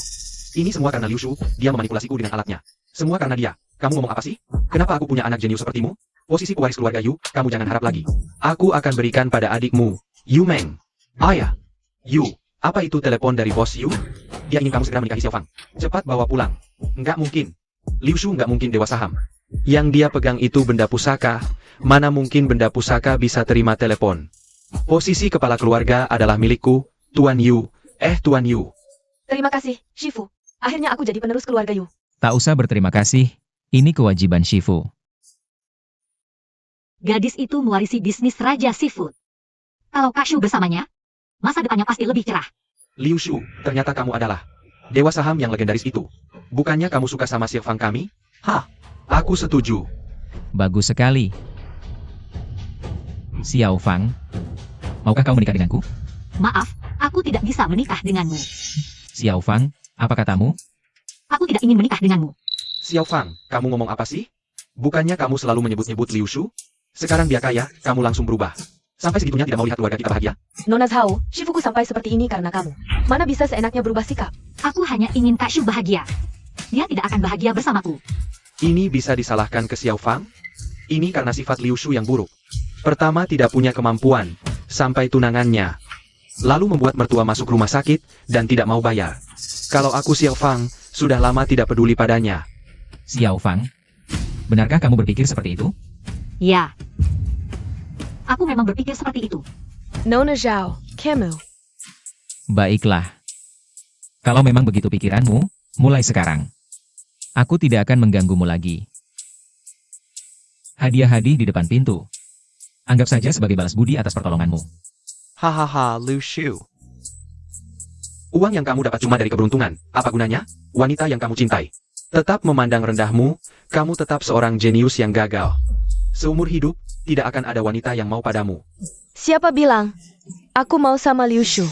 Ini semua karena Liu Shu, dia memanipulasiku dengan alatnya. Semua karena dia. Kamu ngomong apa sih? Kenapa aku punya anak jenius sepertimu? Posisi pewaris keluarga Yu, kamu jangan harap lagi. Aku akan berikan pada adikmu, Yu Meng. Oh ya, Yu, apa itu telepon dari bos Yu? Dia ingin kamu segera menikahi Xiao Fang. Cepat bawa pulang. Nggak mungkin. Liu Shu nggak mungkin dewa saham. Yang dia pegang itu benda pusaka. Mana mungkin benda pusaka bisa terima telepon? Posisi kepala keluarga adalah milikku, Tuan Yu. Tuan Yu. Terima kasih, Shifu. Akhirnya aku jadi penerus keluarga Yu. Tak usah berterima kasih, ini kewajiban Shifu. Gadis itu mewarisi bisnis Raja Seafood. Kalau Kak Shu bersamanya, masa depannya pasti lebih cerah. Liu Shu, ternyata kamu adalah dewa saham yang legendaris itu. Bukannya kamu suka sama Xiao Fang kami? Hah, aku setuju. Bagus sekali. Xiao Fang, maukah kau menikah denganku? Maaf, aku tidak bisa menikah denganmu. Xiao Fang, apa katamu? Aku tidak ingin menikah denganmu. Xiao Fang, kamu ngomong apa sih? Bukannya kamu selalu menyebut-nyebut Liu Shu? Sekarang dia kaya, kamu langsung berubah. Sampai segitunya tidak mau lihat keluarga kita bahagia? Nona Zhao, Shifuku sampai seperti ini karena kamu. Mana bisa seenaknya berubah sikap? Aku hanya ingin Kak Shu bahagia. Dia tidak akan bahagia bersamaku. Ini bisa disalahkan ke Xiao Fang? Ini karena sifat Liu Shu yang buruk. Pertama tidak punya kemampuan, sampai tunangannya. Lalu membuat mertua masuk rumah sakit, dan tidak mau bayar. Kalau aku Xiao Fang, sudah lama tidak peduli padanya. Xiao Fang, benarkah kamu berpikir seperti itu? Ya. Aku memang berpikir seperti itu. Nona Zhao, Kemu. Baiklah. Kalau memang begitu pikiranmu, mulai sekarang. Aku tidak akan mengganggumu lagi. Hadiah-hadiah di depan pintu. Anggap saja sebagai balas budi atas pertolonganmu. Hahaha, Liu Shu. Uang yang kamu dapat cuma dari keberuntungan. Apa gunanya? Wanita yang kamu cintai. Tetap memandang rendahmu, kamu tetap seorang jenius yang gagal. Seumur hidup, tidak akan ada wanita yang mau padamu. Siapa bilang? Aku mau sama Liu Shu.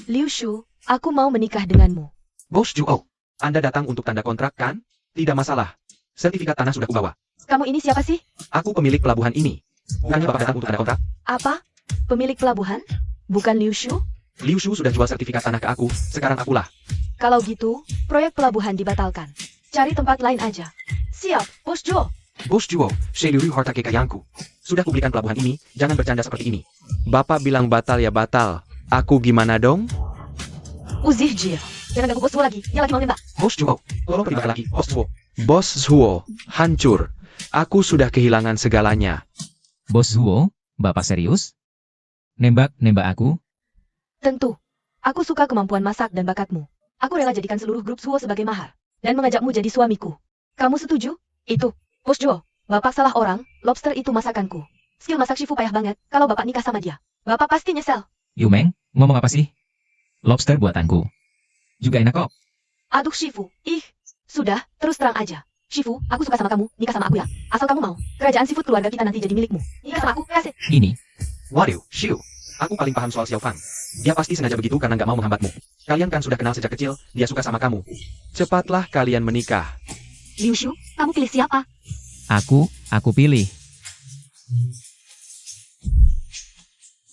Liu Shu, aku mau menikah denganmu. Bos Juo, Anda datang untuk tanda kontrak kan? Tidak masalah. Sertifikat tanah sudah kubawa. Kamu ini siapa sih? Aku pemilik pelabuhan ini. Bukannya Bapak datang untuk tanda kontrak? Apa? Pemilik pelabuhan? Bukan Liu Shu? Liu Shu sudah jual sertifikat tanah ke aku, sekarang akulah. Kalau gitu, proyek pelabuhan dibatalkan. Cari tempat lain aja. Siap, Bos Jo. Bos Juo, Sheliu harta kekayaanku. Sudah kubelikan pelabuhan ini, jangan bercanda seperti ini. Bapak bilang batal ya batal. Aku gimana dong? Uzih Jia. Jangan ganggu Bos Jo lagi, dia lagi mau nembak. Bos Juo, tolong pergi lagi, Bos Juo. Bos Zuo, hancur. Aku sudah kehilangan segalanya. Bos Zuo, Bapak serius? Nembak aku? Tentu. Aku suka kemampuan masak dan bakatmu. Aku rela jadikan seluruh grup Suo sebagai mahar. Dan mengajakmu jadi suamiku. Kamu setuju? Itu. Bos Jo, Bapak salah orang, lobster itu masakanku. Skill masak Shifu payah banget, kalau Bapak nikah sama dia. Bapak pasti nyesel. Yu Meng, ngomong apa sih? Lobster buatanku. Juga enak kok. Aduh Shifu, sudah, terus terang aja. Shifu, aku suka sama kamu, nikah sama aku ya. Asal kamu mau, kerajaan seafood keluarga kita nanti jadi milikmu. Nikah sama aku, kasih. Ini, Waduh, Shiu. Aku paling paham soal Xiao Fang. Dia pasti sengaja begitu karena nggak mau menghambatmu. Kalian kan sudah kenal sejak kecil, dia suka sama kamu. Cepatlah kalian menikah. Liu Shu, kamu pilih siapa? aku pilih.